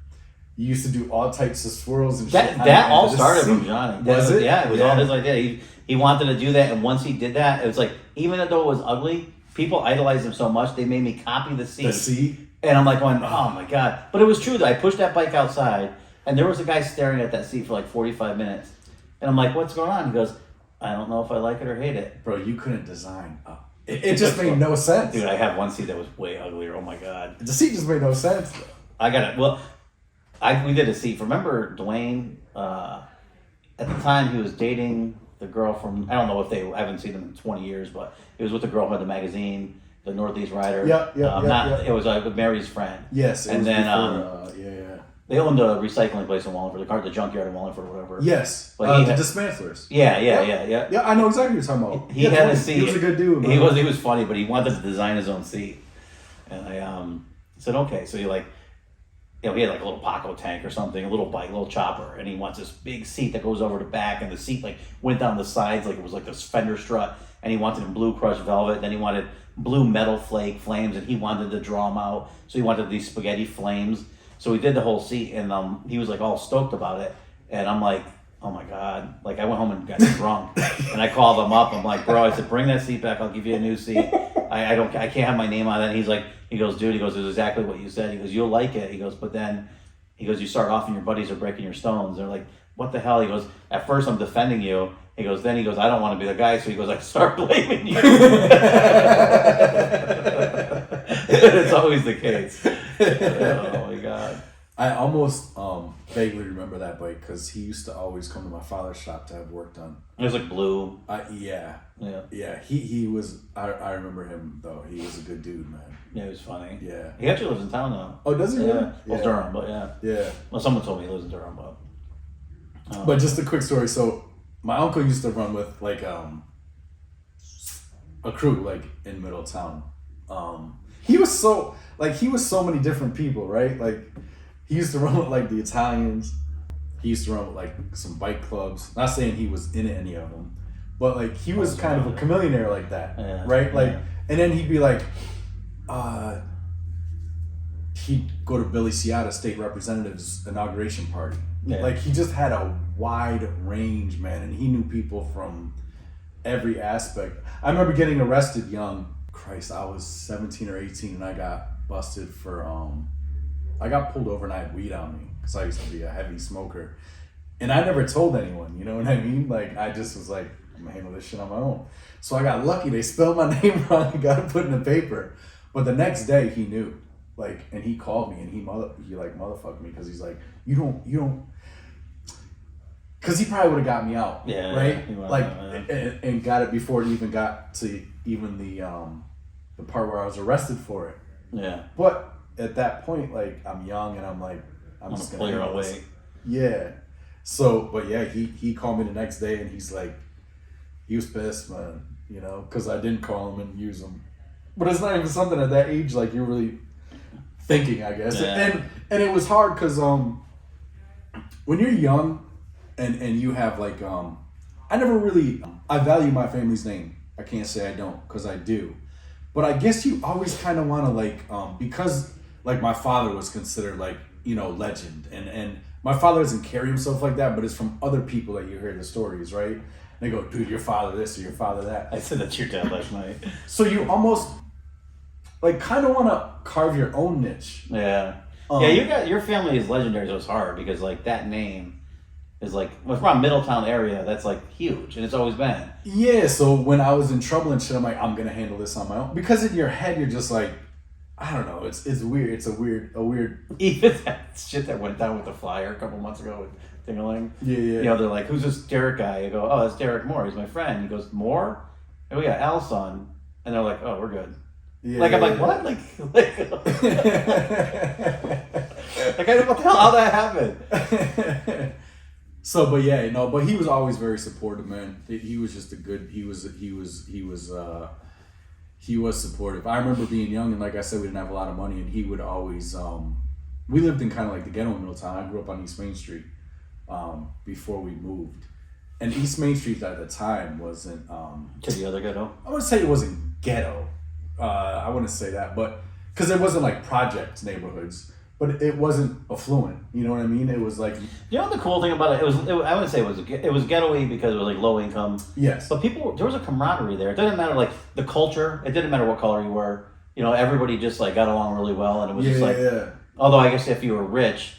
You used to do all types of swirls and shit. That all started from Johnny. Was it? Yeah, it was all his idea. He wanted to do that, and once he did that, it was like, even though it was ugly, people idolized him so much, they made me copy the seat. The seat? And I'm like going, oh my God. But it was true, though. I pushed that bike outside, and there was a guy staring at that seat for like 45 minutes. And I'm like, what's going on? He goes, I don't know if I like it or hate it. Bro, you couldn't design. It just made no sense. Dude, I had one seat that was way uglier. Oh my God. The seat just made no sense. I got it. Well, we did a seat. Remember Dwayne? At the time, he was dating the girl from, I don't know if I haven't seen them in 20 years, but he was with the girl who had the magazine, the Northeast Rider. Yeah. It was with Mary's friend. Yes. And then, yeah. they owned a recycling place in Wallingford, the junkyard in Wallingford or whatever. Yes. But the dismantlers. Yeah. Yeah, I know exactly what you're talking about. He had a seat. He was a good dude, man. He was funny, but he wanted to design his own seat. And I said, okay. So he he had like a little Paco tank or something, a little bike, a little chopper, and he wants this big seat that goes over the back, and the seat like went down the sides like it was like this fender strut, and he wanted it in blue crushed velvet, then he wanted blue metal flames, and he wanted to draw them out, so he wanted these spaghetti flames. So we did the whole seat, and he was like all stoked about it, and I'm like, oh my God. Like, I went home and got drunk, and I called him up. I'm like, bro, I said, bring that seat back. I'll give you a new seat. I can't have my name on it. And he's like, he goes, dude, it's exactly what you said. He goes, you'll like it. He goes, but then, you start off and your buddies are breaking your stones. They're like, what the hell? He goes, at first I'm defending you. He goes, I don't want to be the guy. So he goes, I start blaming you. It's always the case. Oh my God. I almost vaguely remember that bike because he used to always come to my father's shop to have work done. It was like blue. Yeah. He was. I remember him though. He was a good dude, man. Yeah, he was funny. Yeah. He actually lives in town now. Oh, does he? Yeah. Really? Well, Durham, but yeah. Yeah. Well, someone told me he lives in Durham, but. But just a quick story. So my uncle used to run with like a crew like in Middletown. He was so many different people, right? Like. He used to run with like the Italians. He used to run with like some bike clubs. Not saying he was in any of them, but like he was kind of a chameleonaire like that, right? Like, and then he'd be like, he'd go to Billy Ciata, state representative's inauguration party. Yeah. Like he just had a wide range, man, and he knew people from every aspect. I remember getting arrested young. Christ, I was 17 or 18, and I got busted for I got pulled over and I had weed on me because I used to be a heavy smoker. And I never told anyone, you know what I mean? Like, I just was like, I'm going to handle this shit on my own. So I got lucky. They spelled my name wrong and got it put in the paper. But the next day he knew. Like, and he called me and he motherfucked me because he's like, you don't. Because he probably would have got me out, right? And got it before it even got to even the part where I was arrested for it. Yeah. But at that point, like, I'm young and I'm like, I'm just gonna clear away. Yeah. So, but yeah, he called me the next day and he's like, he was pissed, man. you know, because I didn't call them and use them. But it's not even something at that age like you're really thinking, I guess. Yeah. And it was hard because when you're young and you have like I never really I value my family's name. I can't say I don't because I do. But I guess you always kind of want to like because like my father was considered like, you know, legend and my father doesn't carry himself like that, but it's from other people that you hear the stories, right? And they go, dude, your father this or your father that. I said that to your dad last night. So you almost like kind of want to carve your own niche. Yeah. Yeah, you got your family is legendary, so it's hard because like that name is like well, from Middletown area, that's like huge and it's always been. Yeah, so when I was in trouble and shit, I'm like, I'm gonna handle this on my own. Because in your head you're just like, I don't know, it's weird. It's a weird Even that shit that went down with the flyer a couple months ago with Ding-a-ling. Yeah. You know, they're like, who's this Derek guy? You go, oh, that's Derek Moore. He's my friend. He goes, Moore? Oh yeah, Al's son. And they're like, oh, we're good. Yeah, like I'm like, what? Like like I don't know what the hell how that happened. So, but yeah, no, but he was always very supportive, man. He was just a good. He was supportive. I remember being young, and like I said, we didn't have a lot of money, and he would always. We lived in kind of like the ghetto in Middletown. I grew up on East Main Street before we moved, and East Main Street at the time wasn't. To the other ghetto. I wouldn't say it wasn't ghetto. I wouldn't say that, but because it wasn't like project neighborhoods. But it wasn't affluent, you know what I mean? It was like you know the cool thing about it. I wouldn't say it was ghetto-y because it was like low income. Yes. But there was a camaraderie there. It didn't matter like the culture. It didn't matter what color you were. You know, everybody just like got along really well, and it was just like. Yeah. Although I guess if you were rich,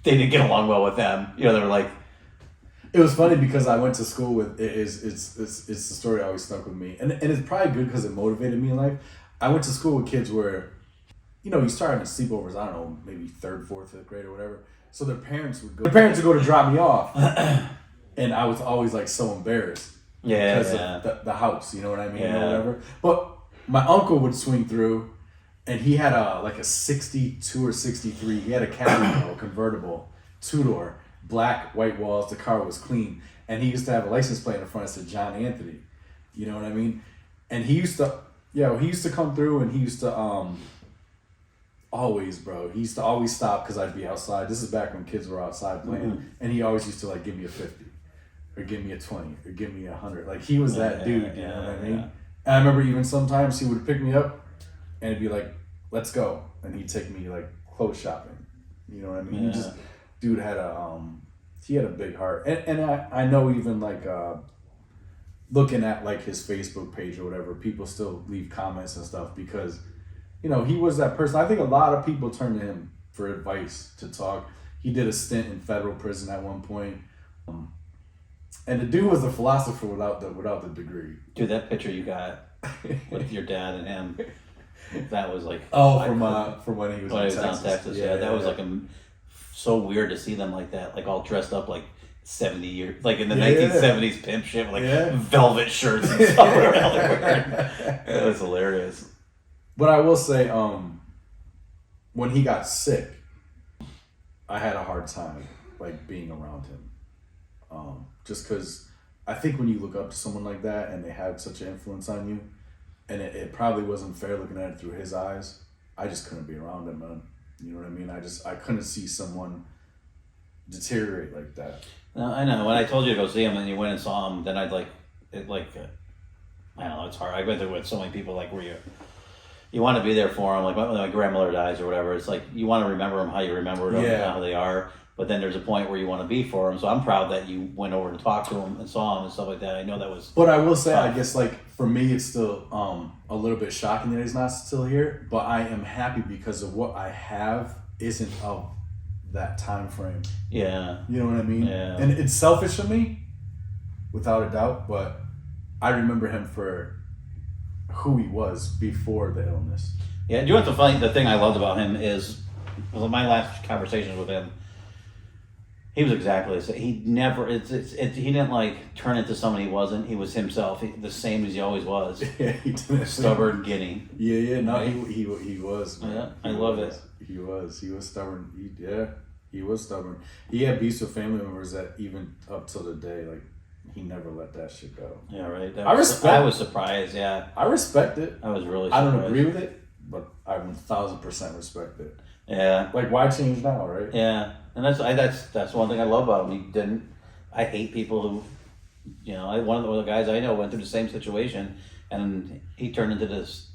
they didn't get along well with them. You know, they were like. It was funny because I went to school with it's the story that always stuck with me, and it's probably good because it motivated me in life. I went to school with kids where. You know, you started to sleepovers, I don't know, maybe 3rd, 4th, 5th grade or whatever. So their parents would go to drop me off. And I was always like so embarrassed. Yeah. Because of the house, you know what I mean? Yeah. Or whatever. But my uncle would swing through and he had a 62 or 63. He had a Camry, a convertible, 2-door, black, white walls. The car was clean. And he used to have a license plate in the front that said John Anthony. You know what I mean? And he used to come through and he used to always, bro. He used to always stop because I'd be outside. This is back when kids were outside playing, and he always used to like give me a 50, or give me a 20, or give me 100. Like he was that dude. You know what I mean? And I remember even sometimes he would pick me up, and it'd be like, "Let's go," and he'd take me like clothes shopping. You know what I mean? Yeah. He just dude had a big heart, and I know even like looking at like his Facebook page or whatever, people still leave comments and stuff because. You know, he was that person. I think a lot of people turn to him for advice to talk. He did a stint in federal prison at one point. And the dude was a philosopher without the degree. Dude, that picture you got with your dad and him, that was like... from when he was down Texas. Yeah, that was like so weird to see them like that, like all dressed up like 70 years, like in the 1970s pimp shit, with like velvet shirts and stuff around there. It was hilarious. But I will say, when he got sick, I had a hard time, like, being around him. Just because I think when you look up to someone like that and they have such an influence on you, and it probably wasn't fair looking at it through his eyes, I just couldn't be around him, man. You know what I mean? I couldn't see someone deteriorate like that. No, I know. When I told you to go see him and you went and saw him, then I'd I don't know, it's hard. I went through with so many people, like, where you want to be there for them, like when my grandmother dies or whatever. It's like you want to remember them how you remember them and how they are. But then there's a point where you want to be for them. So I'm proud that you went over to talk to them and saw them and stuff like that. I know that was. But I will say, I guess like for me, it's still a little bit shocking that he's not still here. But I am happy because of what I have isn't of that time frame. Yeah. You know what I mean? Yeah. And it's selfish of me, without a doubt. But I remember him for who he was before the illness. Yeah, do you know what the thing I loved about him is, well, my last conversations with him, he was exactly the same. He never, he didn't like turn into someone he wasn't. He was himself, the same as he always was. Yeah, he did. Stubborn, giddy. Yeah, no, he was. Man. Yeah, I love it. He was stubborn. He was stubborn. He had beefs with family members that even up till the day, like he never let that shit go. Yeah, right. I was surprised. Yeah, I respect it. I was really. I surprised. don't agree with it, but I 1000% respect it. Yeah. Like, why change now, right? Yeah, and that's one thing I love about him. He didn't. I hate people who, one of the guys I know went through the same situation, and he turned into this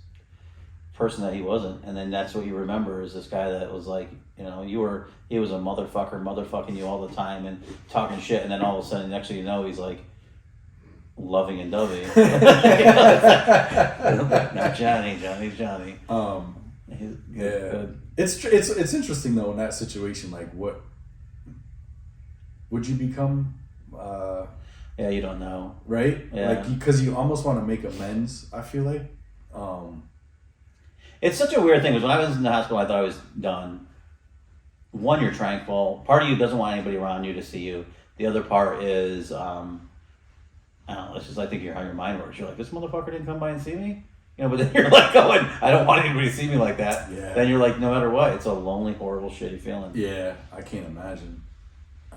person that he wasn't, and then that's what you remember is this guy that was like, he was a motherfucking you all the time and talking shit, and then all of a sudden, next thing you know, he's like loving and dovey. Not Johnny. He's good. It's interesting though in that situation. Like, what would you become? Yeah, you don't know, right? Yeah. Like, because you almost want to make amends. I feel like. It's such a weird thing because when I was in the hospital, I thought I was done. One, you're tranquil. Part of you doesn't want anybody around you to see you. The other part is, I don't know. It's just I think how your mind works. You're like, this motherfucker didn't come by and see me. But then you're like, oh, I don't want anybody to see me like that. Yeah. Then you're like, no matter what, it's a lonely, horrible, shitty feeling. Yeah, I can't imagine. I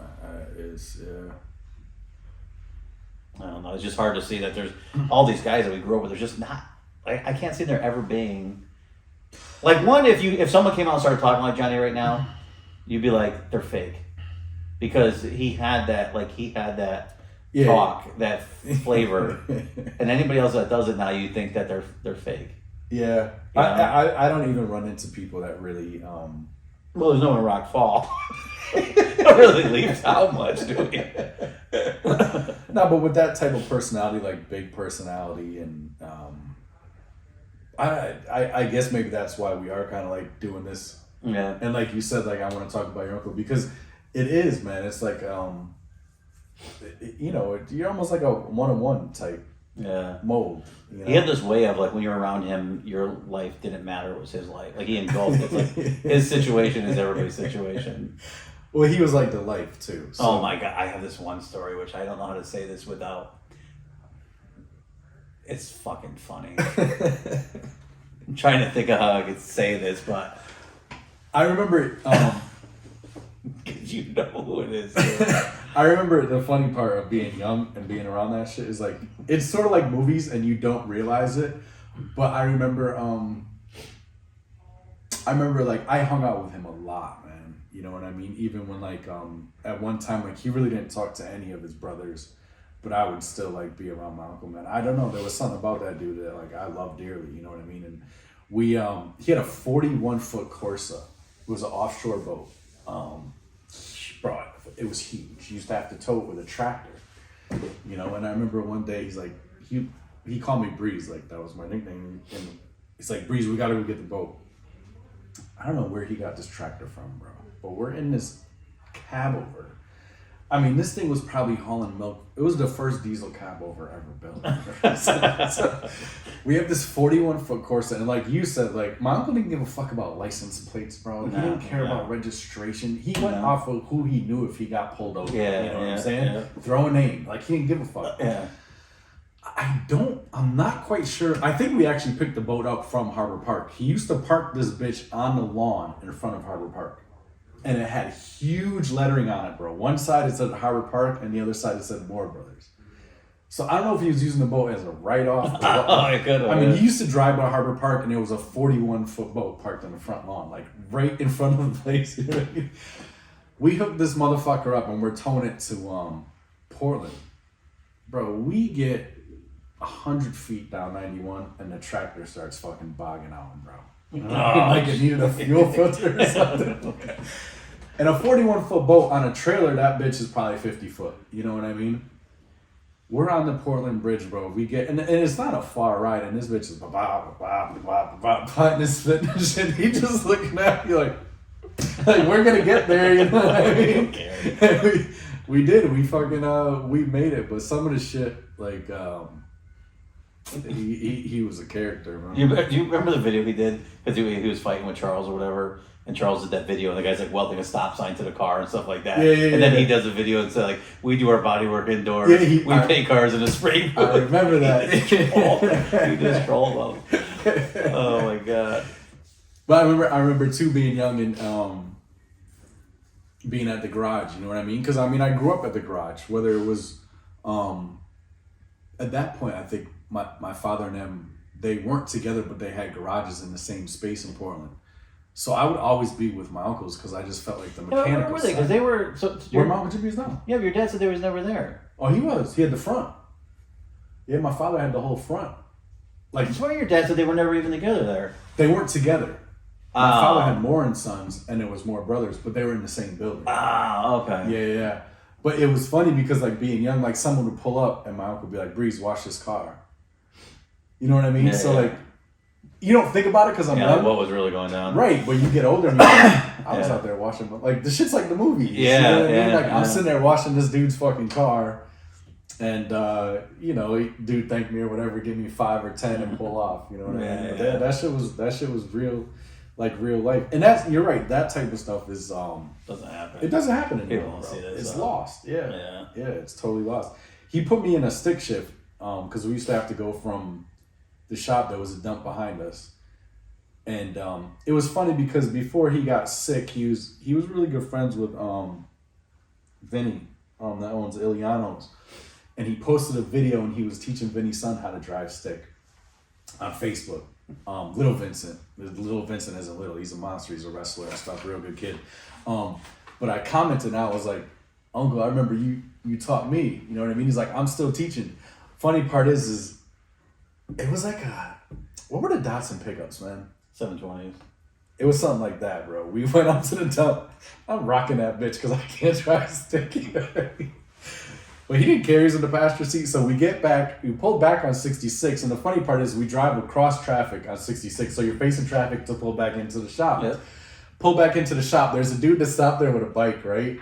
don't know. It's just hard to see that there's all these guys that we grew up with. There's just not. I can't see there ever being. Like, one, if someone came out and started talking like Johnny right now, you'd be like, they're fake, because he had that talk, that flavor, and anybody else that does it now, you think that they're fake. Yeah, I don't even run into people that really. Well, there's no one in Rock Fall. Don't really leave out much, do we? No, but with that type of personality, like big personality, and I guess maybe that's why we are kind of like doing this. Yeah. And like you said, like, I want to talk about your uncle because it is, man. It's like you're almost like a one-on-one type. Yeah. Mold. He had this way of like when you're around him, your life didn't matter. It was his life. Like he engulfed it. Like his situation is everybody's situation. Well, he was like the life too. So. Oh my God! I have this one story which I don't know how to say this without. It's fucking funny. I'm trying to think of how I could say this, but I remember. Because you know who it is. I remember the funny part of being young and being around that shit is like it's sort of like movies and you don't realize it. But I remember like I hung out with him a lot, man. You know what I mean? Even when like at one time like he really didn't talk to any of his brothers, but I would still like be around my uncle, man. I don't know, there was something about that dude that like I love dearly, you know what I mean? And we he had a 41-foot Corsa. It was an offshore boat. Bro, it was huge. You used to have to tow it with a tractor, and I remember one day he's like, he called me Breeze, like that was my nickname, and he's like, Breeze, we gotta go get the boat. I don't know where he got this tractor from, bro, but we're in this cab over. I mean, this thing was probably hauling milk. It was the first diesel cab over ever built. So we have this 41-foot Corsa, and like you said, like my uncle didn't give a fuck about license plates, bro. He didn't care about registration. He went off of who he knew if he got pulled over. Yeah, you know what I'm saying? Yeah. Throw a name. Like he didn't give a fuck. Yeah. I'm not quite sure. I think we actually picked the boat up from Harbor Park. He used to park this bitch on the lawn in front of Harbor Park. And it had huge lettering on it, bro. One side it said Harbor Park, and the other side it said Moore Brothers. So I don't know if he was using the boat as a write-off. I mean, he used to drive by Harbor Park, and there was a 41-foot boat parked on the front lawn, like right in front of the place. You know what I mean? We hooked this motherfucker up, and we're towing it to Portland. Bro, we get 100 feet down 91, and the tractor starts fucking bogging out, bro. Like it needed a fuel filter or something. And a 41-foot boat on a trailer, that bitch is probably 50 foot. You know what I mean? We're on the Portland Bridge, bro. We get, and it's not a far ride, and this bitch is and this spitting shit. He just looking at me like we're gonna get there, you know what I mean? we did. We fucking we made it, but some of the shit like he was a character, man. Do you remember the video he did? Because he was fighting with Charles or whatever, and Charles did that video, and the guy's like welding a stop sign to the car and stuff like that. And then he does a video and says like, we do our body work indoors. We paint cars in a spring. I remember that. He just trolled them. Oh my God. But I remember too being young and being at the garage. You know what I mean? Because I mean I grew up at the garage, whether it was At that point, I think my father and them, they weren't together, but they had garages in the same space in Portland. So I would always be with my uncles because I just felt like the mechanical Where were they? Because side. they were... Where my Uncle Jimmy is now. Yeah, but your dad said they was never there. Oh, he was. He had the front. Yeah, my father had the whole front. I swear your dad said they were never even together there. They weren't together. My father had more sons, and there was more brothers, but they were in the same building. Okay. Yeah. But it was funny because, like, being young, like, someone would pull up, and my uncle would be like, Breeze, wash this car. You know what I mean? Like, you don't think about it because I'm young. Like what was really going down. Right, but you get older and you're like, I was out there watching, like, the shit's like the movies. Yeah, you know what I mean? Like, yeah. I'm sitting there watching this dude's fucking car, and, dude thanked me or whatever, give me 5 or 10 and pull off. You know what I mean? But that shit was real, like, real life. And you're right, that type of stuff is, doesn't happen. It doesn't happen anymore, People don't see this It's stuff. lost. Yeah, it's totally lost. He put me in a stick shift, because we used to have to go from the shop that was a dump behind us. And it was funny because before he got sick, he was really good friends with Vinny, that owns Iliano's. And he posted a video and he was teaching Vinny's son how to drive stick on Facebook. Little Vincent isn't little, he's a monster, he's a wrestler and stuff, real good kid. But I commented and I was like, Uncle, I remember you taught me, you know what I mean? He's like, I'm still teaching. Funny part is it was like what were the Datsun pickups, man? 720s. It was something like that, bro. We went up to the dump. I'm rocking that bitch because I can't drive sticky. But he didn't care. He was in the passenger seat. So we pulled back on 66. And the funny part is we drive across traffic on 66. So you're facing traffic to pull back into the shop. Yep. Pull back into the shop. There's a dude that stopped there with a bike, right?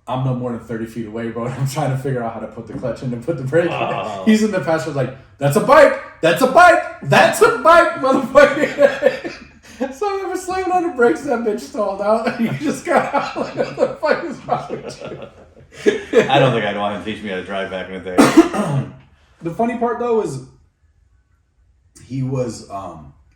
I'm no more than 30 feet away, bro. I'm trying to figure out how to put the clutch in and put the brake in. He's in the passenger like, that's a bike! That's a bike! That's a bike, motherfucker! So I remember slamming on the brakes, that bitch stalled out, and he just got out like, what the fuck is wrong with you? I don't think I'd want him to teach me how to drive back in the day. The funny part, though, is he was,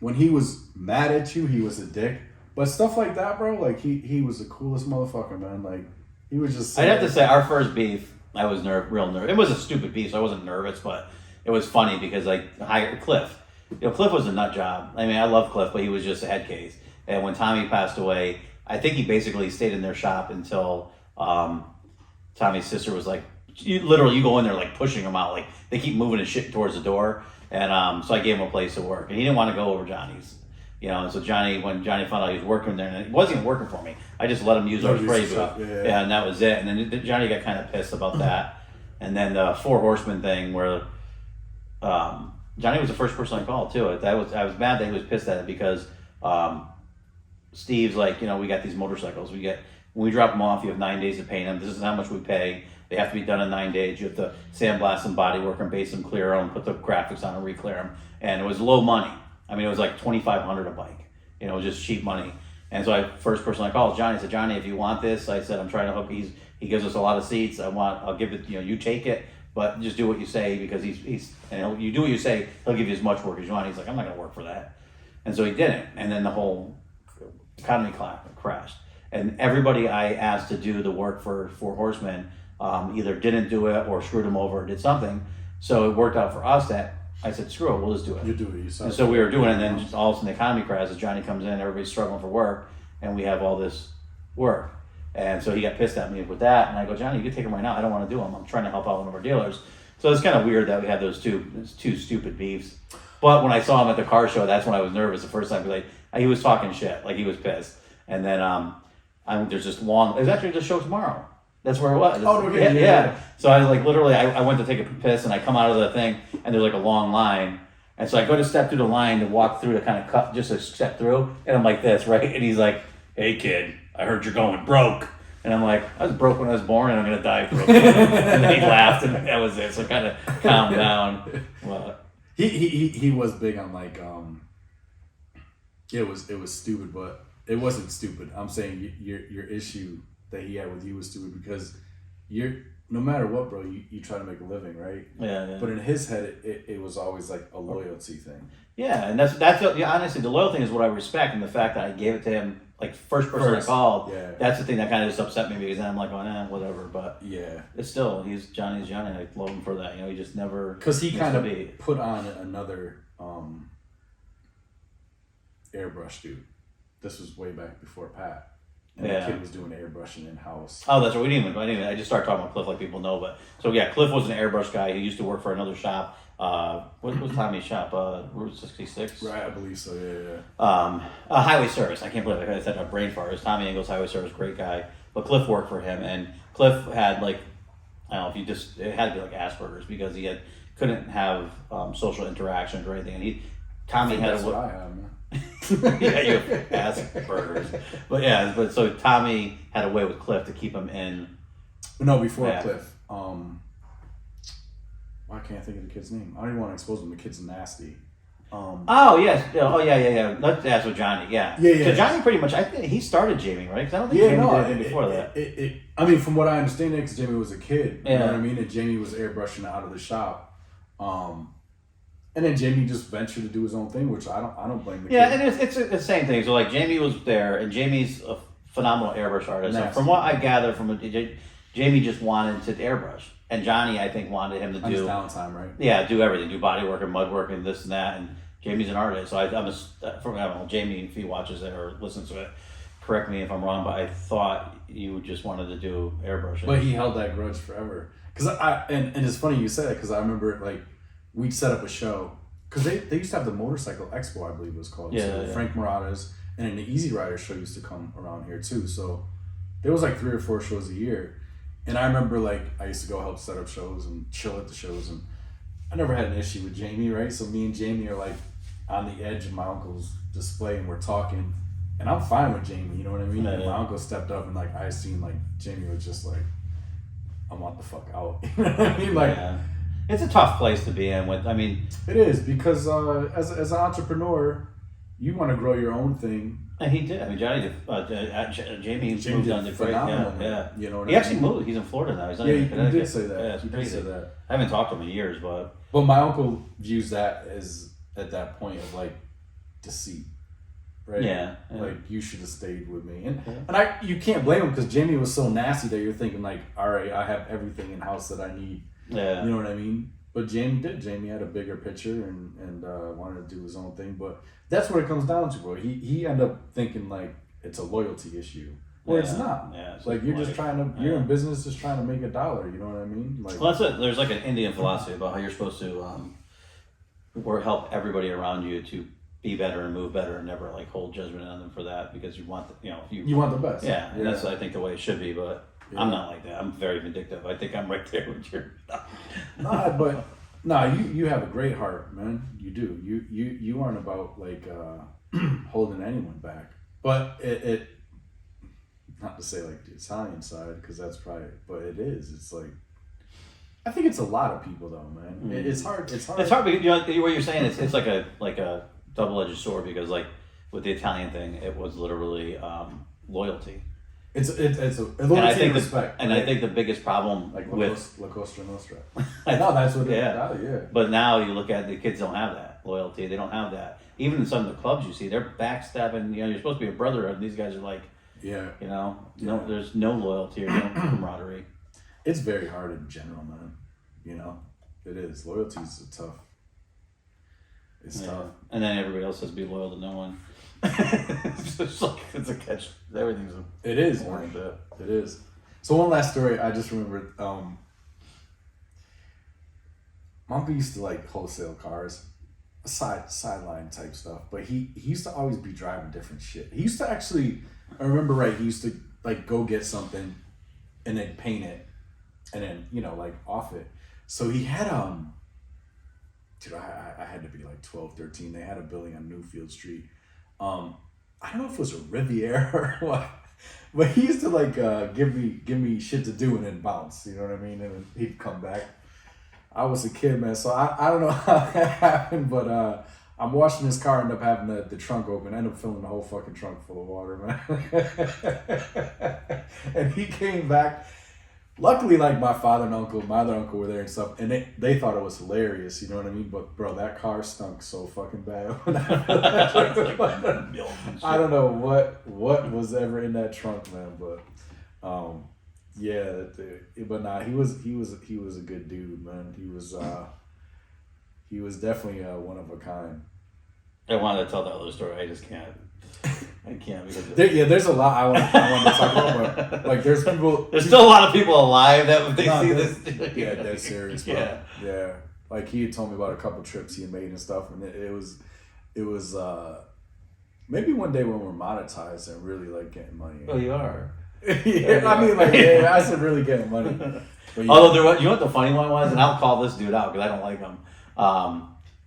when he was mad at you, he was a dick. But stuff like that, bro, like, he was the coolest motherfucker, man. Like, he was just... I'd have to say, our first beef, I was real nervous. It was a stupid beef, so I wasn't nervous, but it was funny because, like, Cliff. Cliff was a nut job. I mean, I love Cliff, but he was just a head case. And when Tommy passed away, I think he basically stayed in their shop until Tommy's sister was like, you go in there, like, pushing him out. Like, they keep moving his shit towards the door. And so I gave him a place to work. And he didn't want to go over Johnny's. And so when Johnny found out he was working there, and he wasn't even working for me, I just let him use our spray booth. Yeah, and that was it. And then Johnny got kind of pissed about that. And then the Four Horsemen thing where Johnny was the first person I called, too. I was mad that he was pissed at it because Steve's like, we got these motorcycles. When we drop them off, you have 9 days to paint them. This is how much we pay. They have to be done in 9 days. You have to sandblast them, body work them, base them, clear them, put the graphics on and re-clear them. And it was low money. I mean, it was like $2,500 a bike. It was just cheap money. And so first person I called was Johnny. I said, Johnny, if you want this, I said, I'm trying to hook. He gives us a lot of seats. I'll give it. You take it, but just do what you say because you do what you say. He'll give you as much work as you want. He's like, I'm not going to work for that. And so he didn't. And then the whole economy crashed. And everybody I asked to do the work for Four Horsemen either didn't do it or screwed him over or did something. So it worked out for us that I said, screw it, we'll just do it. You do it yourself. And so we were doing it, and then all of a sudden the economy crashes. Johnny comes in, everybody's struggling for work, and we have all this work. And so he got pissed at me with that, and I go, Johnny, you can take them right now. I don't want to do them. I'm trying to help out one of our dealers. So it's kind of weird that we had those two stupid beefs. But when I saw him at the car show, that's when I was nervous the first time. Because he was talking shit, like he was pissed. And then there's just there's actually the show tomorrow. That's where it was. Yeah. So I literally, I went to take a piss and I come out of the thing and there's like a long line. And so I go to step through the line to walk through to kind of cut, just to step through. And I'm like this, right? And he's like, hey kid, I heard you're going broke. And I'm like, I was broke when I was born and I'm going to die broke. And then he laughed and that was it. So kind of calmed down. Well, he was big on like, it was stupid, but it wasn't stupid. I'm saying your issue that he had with you was stupid because no matter what, bro, you try to make a living, right? Yeah. But in his head, it was always like a loyalty thing. Yeah, and that's honestly, the loyal thing is what I respect, and the fact that I gave it to him like first person I called. Yeah. That's the thing that kind of just upset me because then I'm like, whatever. But yeah, it's still Johnny's Johnny. I love him for that. He just never because he kind of put on another airbrush dude. This was way back before Pat. And the kid was doing airbrushing in house. Oh, that's right. We didn't even. I just started talking about Cliff like people know, but so yeah, Cliff was an airbrush guy. He used to work for another shop. What was Tommy's shop? Route 66. Right, I believe so. Yeah. Highway Service. I can't believe I said a brain fart. It was Tommy Ingles, Highway Service, great guy. But Cliff worked for him, and Cliff had like, I don't know if it had to be like Asperger's because he couldn't have social interactions or anything, and Tommy had that's what I have, man. yeah, you have Asperger's. But so Tommy had a way with Cliff to keep him in. No, before Cliff. Why can't I think of the kid's name? I don't even want to expose him. The kid's nasty. Oh yes. Oh yeah. Let's ask with Johnny. Yeah. So Johnny pretty much. I think he started Jamie, right? Because I don't think Jamie did anything before that. I mean, from what I understand, because Jamie was a kid. You know what I mean? And Jamie was airbrushing out of the shop. And then Jamie just ventured to do his own thing, which I don't blame the kid. Yeah, and it's the same thing. So like Jamie was there, and Jamie's a phenomenal airbrush artist. So from what I gather from Jamie just wanted to airbrush, and Johnny I think wanted him to do his downtime, right? Yeah, do everything, do body work and mud work and this and that. And Jamie's an artist, so I don't know, Jamie, if he watches it or listens to it, correct me if I'm wrong, but I thought you just wanted to do airbrushing. But he held that grudge forever. And it's funny you say that because I remember like we'd set up a show because they used to have the Motorcycle Expo, I believe it was called. So Frank Murata's and then the Easy Rider show used to come around here too. So there was like 3 or 4 shows a year. And I remember like I used to go help set up shows and chill at the shows, and I never had an issue with Jamie, right? So me and Jamie are like on the edge of my uncle's display and we're talking, and I'm fine with Jamie, you know what I mean? Yeah, and my uncle stepped up and like I seen like Jamie was just like, I want the fuck out. You know what I mean? Like it's a tough place to be in with. I mean, it is because as an entrepreneur, you want to grow your own thing. And he did. I mean, Jamie moved on to great. Yeah. You know what he actually moved. He's in Florida now. He's not in Connecticut. He did say that. Yeah, he did say that. I haven't talked to him in years, but my uncle views that as at that point of like deceit, right? Yeah. Like you should have stayed with me, and you can't blame him because Jamie was so nasty that you're thinking like, all right, I have everything in house that I need. Yeah. You know what I mean? But Jamie did. Jamie had a bigger picture and wanted to do his own thing. But that's what it comes down to, bro. He ended up thinking like it's a loyalty issue. Or it's not. Yeah, it's like you're just trying to. You're in business, just trying to make a dollar. You know what I mean? Like, well, that's it. There's like an Indian philosophy about how you're supposed to or help everybody around you to be better and move better, and never like hold judgment on them for that because you want you want the best. Yeah, and that's I think the way it should be, but. Yeah. I'm not like that. I'm very vindictive. I think I'm right there with your. You have a great heart, man. You do. You aren't about like holding anyone back. But it not to say like the Italian side because that's probably, but it is. It's like I think it's a lot of people though, man. Mm. It's hard. It's hard. It's hard because what you're saying is it's like a double-edged sword because like with the Italian thing, it was literally loyalty. It's a loyalty and respect. And I think the biggest problem like with La Costa Nostra. No, that's what yeah. But now you look at the kids don't have that loyalty. They don't have that. Even in some of the clubs you see, they're backstabbing. You're supposed to be a brother, and these guys are like, no, there's no loyalty or no camaraderie. It's very hard in general, man. It is. Loyalty is tough. It's tough. And then everybody else says be loyal to no one. It's a catch. Everything's it is, man. It is. So one last story I just remembered. My uncle used to like wholesale cars, sideline type stuff. But he used to always be driving different shit. He used to actually, I remember right. He used to like go get something, and then paint it, and then like off it. So he had dude, I had to be like 12, 13. They had a building on Newfield Street. I don't know if it was a Riviera or what, but he used to like give me shit to do and then bounce, you know what I mean? And then he'd come back. I was a kid, man, so I don't know how that happened, but I'm washing his car, end up having the trunk open, end up filling the whole fucking trunk full of water, man. And he came back luckily, like my father and uncle, my other uncle were there and stuff, and they thought it was hilarious. You know what I mean? But bro, that car stunk so fucking bad. I don't know what was ever in that trunk, man. But yeah, but nah, he was a good dude, man. He was definitely one of a kind. I wanted to tell that other story. I just can't. I can't because there's a lot I want to talk about, but like there's people. There's still a lot of people alive that if they see this. Yeah, that's serious. Bro. Yeah. Like he had told me about a couple trips he had made and stuff, and it was maybe one day when we're monetized and really like getting money. Oh, you are. Yeah, I mean, like, yeah, I said really getting money. But, yeah. Although you know what the funny one was, and I'll call this dude out because I don't like him.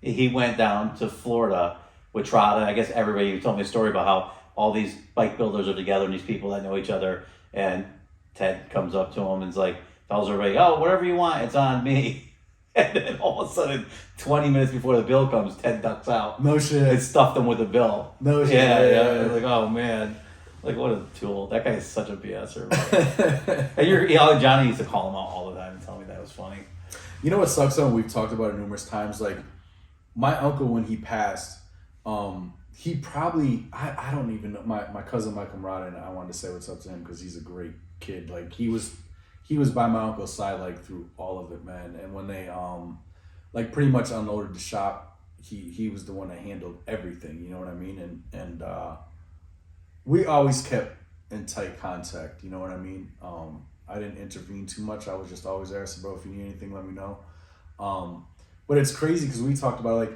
He went down to Florida with Trotta. I guess everybody. He told me a story about how all these bike builders are together and these people that know each other. And Ted comes up to him and is like, tells everybody, "Oh, whatever you want, it's on me." And then all of a sudden, 20 minutes before the bill comes, Ted ducks out. No shit. And stuffed him with a bill. No shit. Yeah. Like, oh man. Like, what a tool. That guy is such a BSer. And Johnny used to call him out all the time and tell me that was funny. You know what sucks though? We've talked about it numerous times. Like, my uncle, when he passed, he probably, I don't even know, my cousin Michael Murata, and I wanted to say what's up to him because he's a great kid. Like, he was by my uncle's side, like, through all of it, man. And when they, like, pretty much unloaded the shop, he was the one that handled everything, you know what I mean? And we always kept in tight contact, you know what I mean? I didn't intervene too much. I was just always there. I said, bro, if you need anything, let me know. But it's crazy because we talked about, like,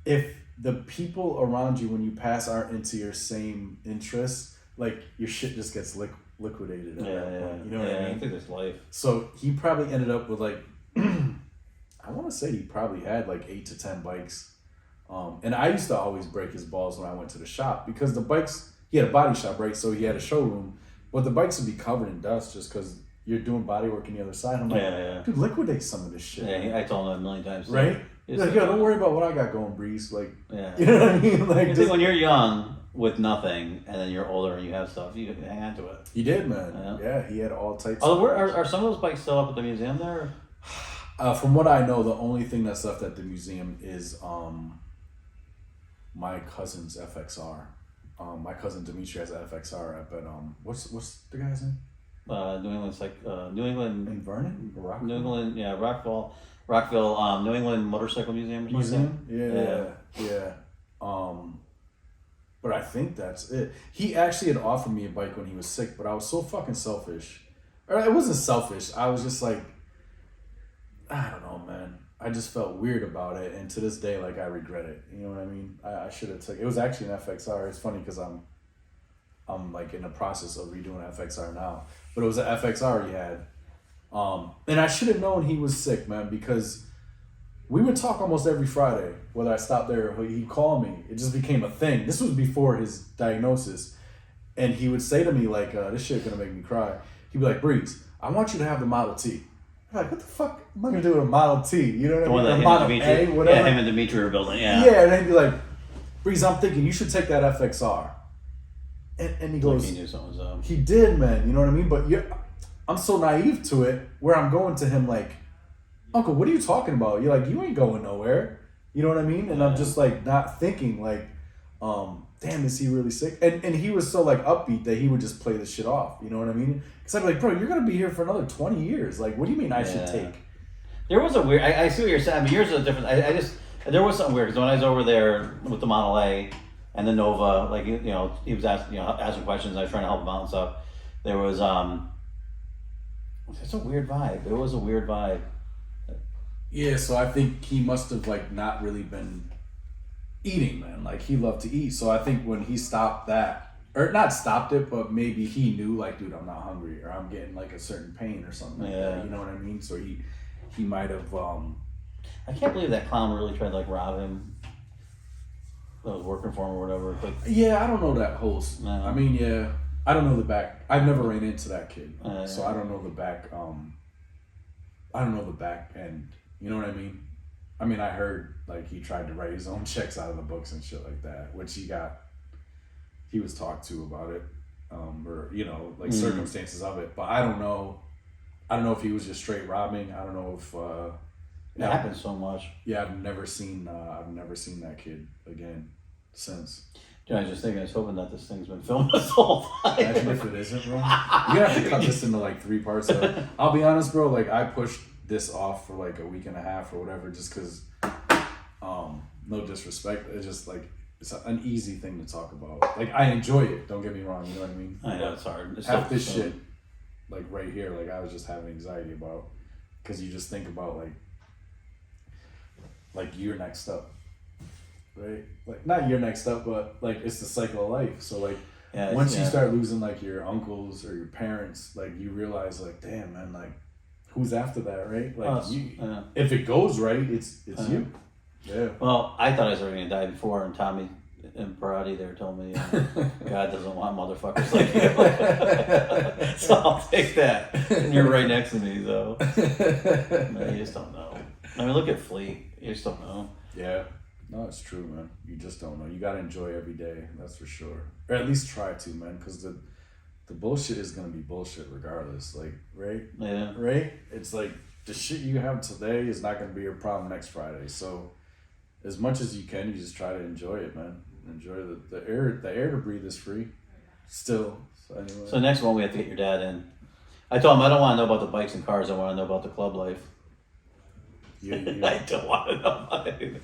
if the people around you when you pass aren't into your same interests, like, your shit just gets liquidated. Yeah. You know what I mean? I think it's life. So he probably ended up with, like, I want to say he probably had like 8 to 10 bikes. And I used to always break his balls when I went to the shop because the bikes, he had a body shop, right? So he had a showroom, but the bikes would be covered in dust just because you're doing body work on the other side. I'm like, dude, liquidate some of this shit. Yeah, I told him a million times. Right? Like, yo, don't worry about what I got going, Breeze. Like, yeah. You know what I mean? Like, just, when you're young with nothing and then you're older and you have stuff, you hang on to it. He did, man. Yeah, he had all types of are some of those bikes still up at the museum there? From what I know, the only thing that's left at the museum is my cousin's FXR. My cousin Dimitri has an FXR up at what's the guy's name? New England's like New England in Vernon? New England, yeah, Rockville, New England Motorcycle Museum or something. Yeah. But I think that's it. He actually had offered me a bike when he was sick, but I was so fucking selfish. Or it wasn't selfish. I was just like, I don't know, man. I just felt weird about it, and to this day, like, I regret it. You know what I mean? I should have took. It was actually an FXR. It's funny because I'm like in the process of redoing an FXR now, but it was an FXR he had, and I should have known he was sick, man, because we would talk almost every Friday. Whether I stopped there or he'd call me, it just became a thing. This was before his diagnosis, and he would say to me like, "This shit gonna make me cry." He'd be like, "Breeze, I want you to have the Model T." I'm like, what the fuck am I gonna do with a Model T? You know what I mean? A Model A, whatever. Yeah, him and Dimitri were building. Yeah. Yeah, and he'd be like, Breeze, I'm thinking you should take that FXR. And he goes, like he knew something was up. He did, man. You know what I mean? But I'm so naive to it, where I'm going to him like, Uncle, what are you talking about? You're like, you ain't going nowhere. You know what I mean? And I'm just like not thinking like, damn, is he really sick? And he was so like upbeat that he would just play the shit off. You know what I mean? Because I'd be like, bro, you're gonna be here for another 20 years. Like, what do you mean I should take? There was a weird. I see what you're saying. I mean, yours is different. There was something weird because when I was over there with the Model A and the Nova, like, you know, he was asking questions. I was trying to help him out and stuff. There was it's a weird vibe. It was a weird vibe. Yeah, so I think he must have like not really been eating, man. Like, he loved to eat. So I think when he stopped that, or not stopped it, but maybe he knew like, dude, I'm not hungry, or I'm getting like a certain pain or something like that. You know what I mean? So he might have I can't believe that clown really tried to like rob him. That was working for him or whatever. But yeah, I don't know that whole. I mean, yeah, I don't know the back. I've never ran into that kid, so I don't know the back. I don't know the back end. You know what I mean? I mean, I heard like he tried to write his own checks out of the books and shit like that, which he was talked to about it, or, you know, like circumstances of it. But I don't know I don't know if he was just straight robbing. I don't know if It happens so much. Yeah, I've never seen that kid again since. Yeah, I was just thinking, I was hoping that this thing's been filmed this whole time. Imagine if it isn't, bro. You're gonna have to cut this into like 3 parts. I'll be honest, bro. Like I pushed this off for like a week and a half or whatever, just because. No disrespect. It's just like it's an easy thing to talk about. Like I enjoy it. Don't get me wrong. You know what I mean? I know it's hard. It's half this shit, like right here, like I was just having anxiety about, because you just think about like you're next up, right? Like not you're next up, but like it's the cycle of life. So like once you start losing like your uncles or your parents, like you realize like damn man, like who's after that, right? Like if it goes right, it's you. Yeah. Well, I thought I was already gonna die before, and Tommy and Parati there told me God doesn't want motherfuckers like you. So I'll take that. And you're right next to me, so no, you just don't know. I mean, look at Fleet. You just don't know. Yeah. No, it's true, man. You just don't know. You gotta enjoy every day. That's for sure. Or at least try to, man, because the bullshit is gonna be bullshit regardless. Like, right? Yeah. Right? It's like the shit you have today is not gonna be your problem next Friday. So. As much as you can, you just try to enjoy it, man. Enjoy the air. The air to breathe is free, still. So anyway. So next one, we have to get your dad in. I told him I don't want to know about the bikes and cars. I want to know about the club life. I don't want to know about it.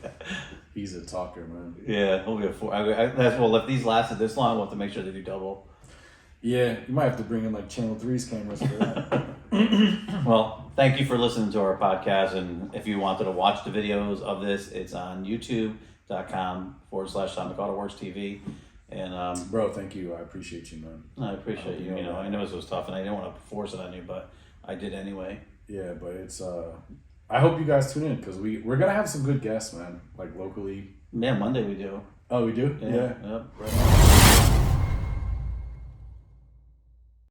He's a talker, man. Yeah, we'll get 4. Well, if these lasted this long, we'll have to make sure they do double. Yeah, you might have to bring in like Channel 3's cameras for that. Well, thank you for listening to our podcast. And if you wanted to watch the videos of this, it's on youtube.com/Atomic Autoworks TV. And bro, thank you. I appreciate you, man. I appreciate you. You know, I know this was tough, and I didn't want to force it on you, but I did anyway. Yeah, but it's I hope you guys tune in because we're gonna have some good guests, man. Like locally. Yeah, Monday we do. Oh, we do. Yeah. Yep. Right on.